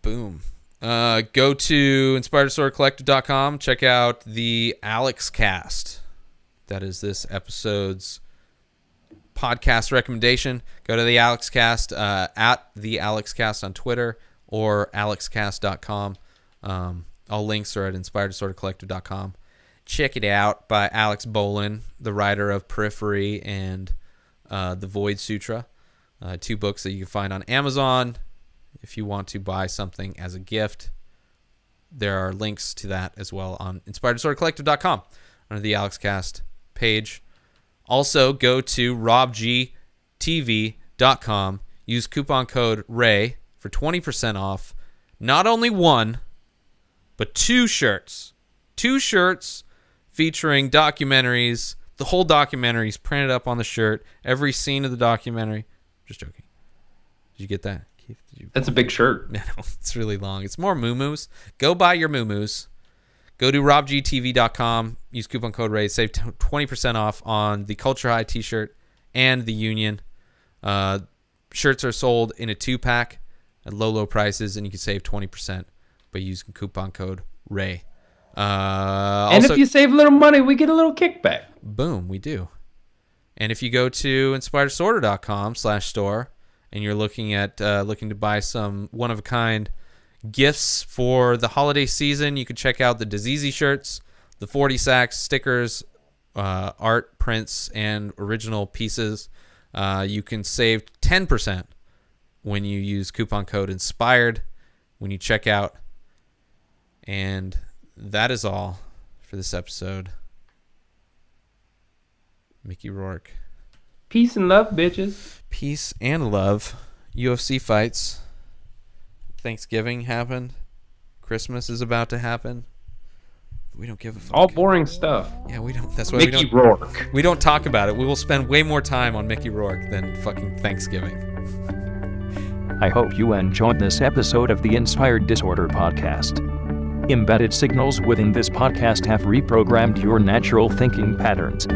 Speaker 3: Boom. Go to inspireddisordercollective.com. Check out the Alex Cast. That is this episode's podcast recommendation. Go to the Alex Cast at the Alex Cast on Twitter or alexcast.com. All links are at inspireddisordercollective.com. Check it out by Alex Bolin, the writer of Periphery and The Void Sutra. 2 books that you can find on Amazon. If you want to buy something as a gift, there are links to that as well on inspireddisordercollective.com. under the AlexCast page. Also, go to robgtv.com. Use coupon code RAY for 20% off. Not only one, but 2 shirts. 2 shirts featuring documentaries. The whole documentary is printed up on the shirt. Every scene of the documentary. Just joking. Did you get that, Keith?
Speaker 1: That's a big shirt.
Speaker 3: No, it's really long. It's more moo-moos. Go buy your moo-moos. Go to robgtv.com. Use coupon code RAY. Save 20% off on the Culture High t-shirt and the Union. Shirts are sold in a 2-pack at low prices, and you can save 20% by using coupon code RAY.
Speaker 1: And if you save a little money, we get a little kickback.
Speaker 3: Boom, we do. And if you go to inspiredsorter.com/store and you're looking to buy some one-of-a-kind gifts for the holiday season, you can check out the Diseasy shirts, the 40 sacks, stickers, art, prints, and original pieces. You can save 10% when you use coupon code INSPIRED when you check out. And that is all for this episode. Mickey Rourke.
Speaker 1: Peace and love, bitches.
Speaker 3: Peace and love. UFC fights. Thanksgiving happened. Christmas is about to happen. We don't give a fuck.
Speaker 1: All boring stuff.
Speaker 3: Yeah, we don't. That's why
Speaker 1: Mickey Rourke.
Speaker 3: We don't talk about it. We will spend way more time on Mickey Rourke than fucking Thanksgiving.
Speaker 4: I hope you enjoyed this episode of the Inspired Disorder podcast. Embedded signals within this podcast have reprogrammed your natural thinking patterns.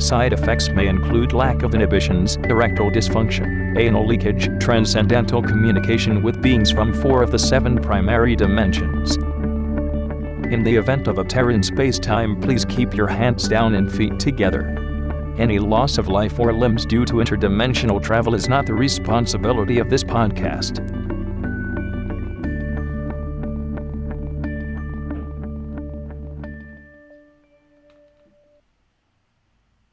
Speaker 4: Side effects may include lack of inhibitions, erectile dysfunction, anal leakage, transcendental communication with beings from 4 of the 7 primary dimensions. In the event of a tear in space-time, please keep your hands down and feet together. Any loss of life or limbs due to interdimensional travel is not the responsibility of this podcast.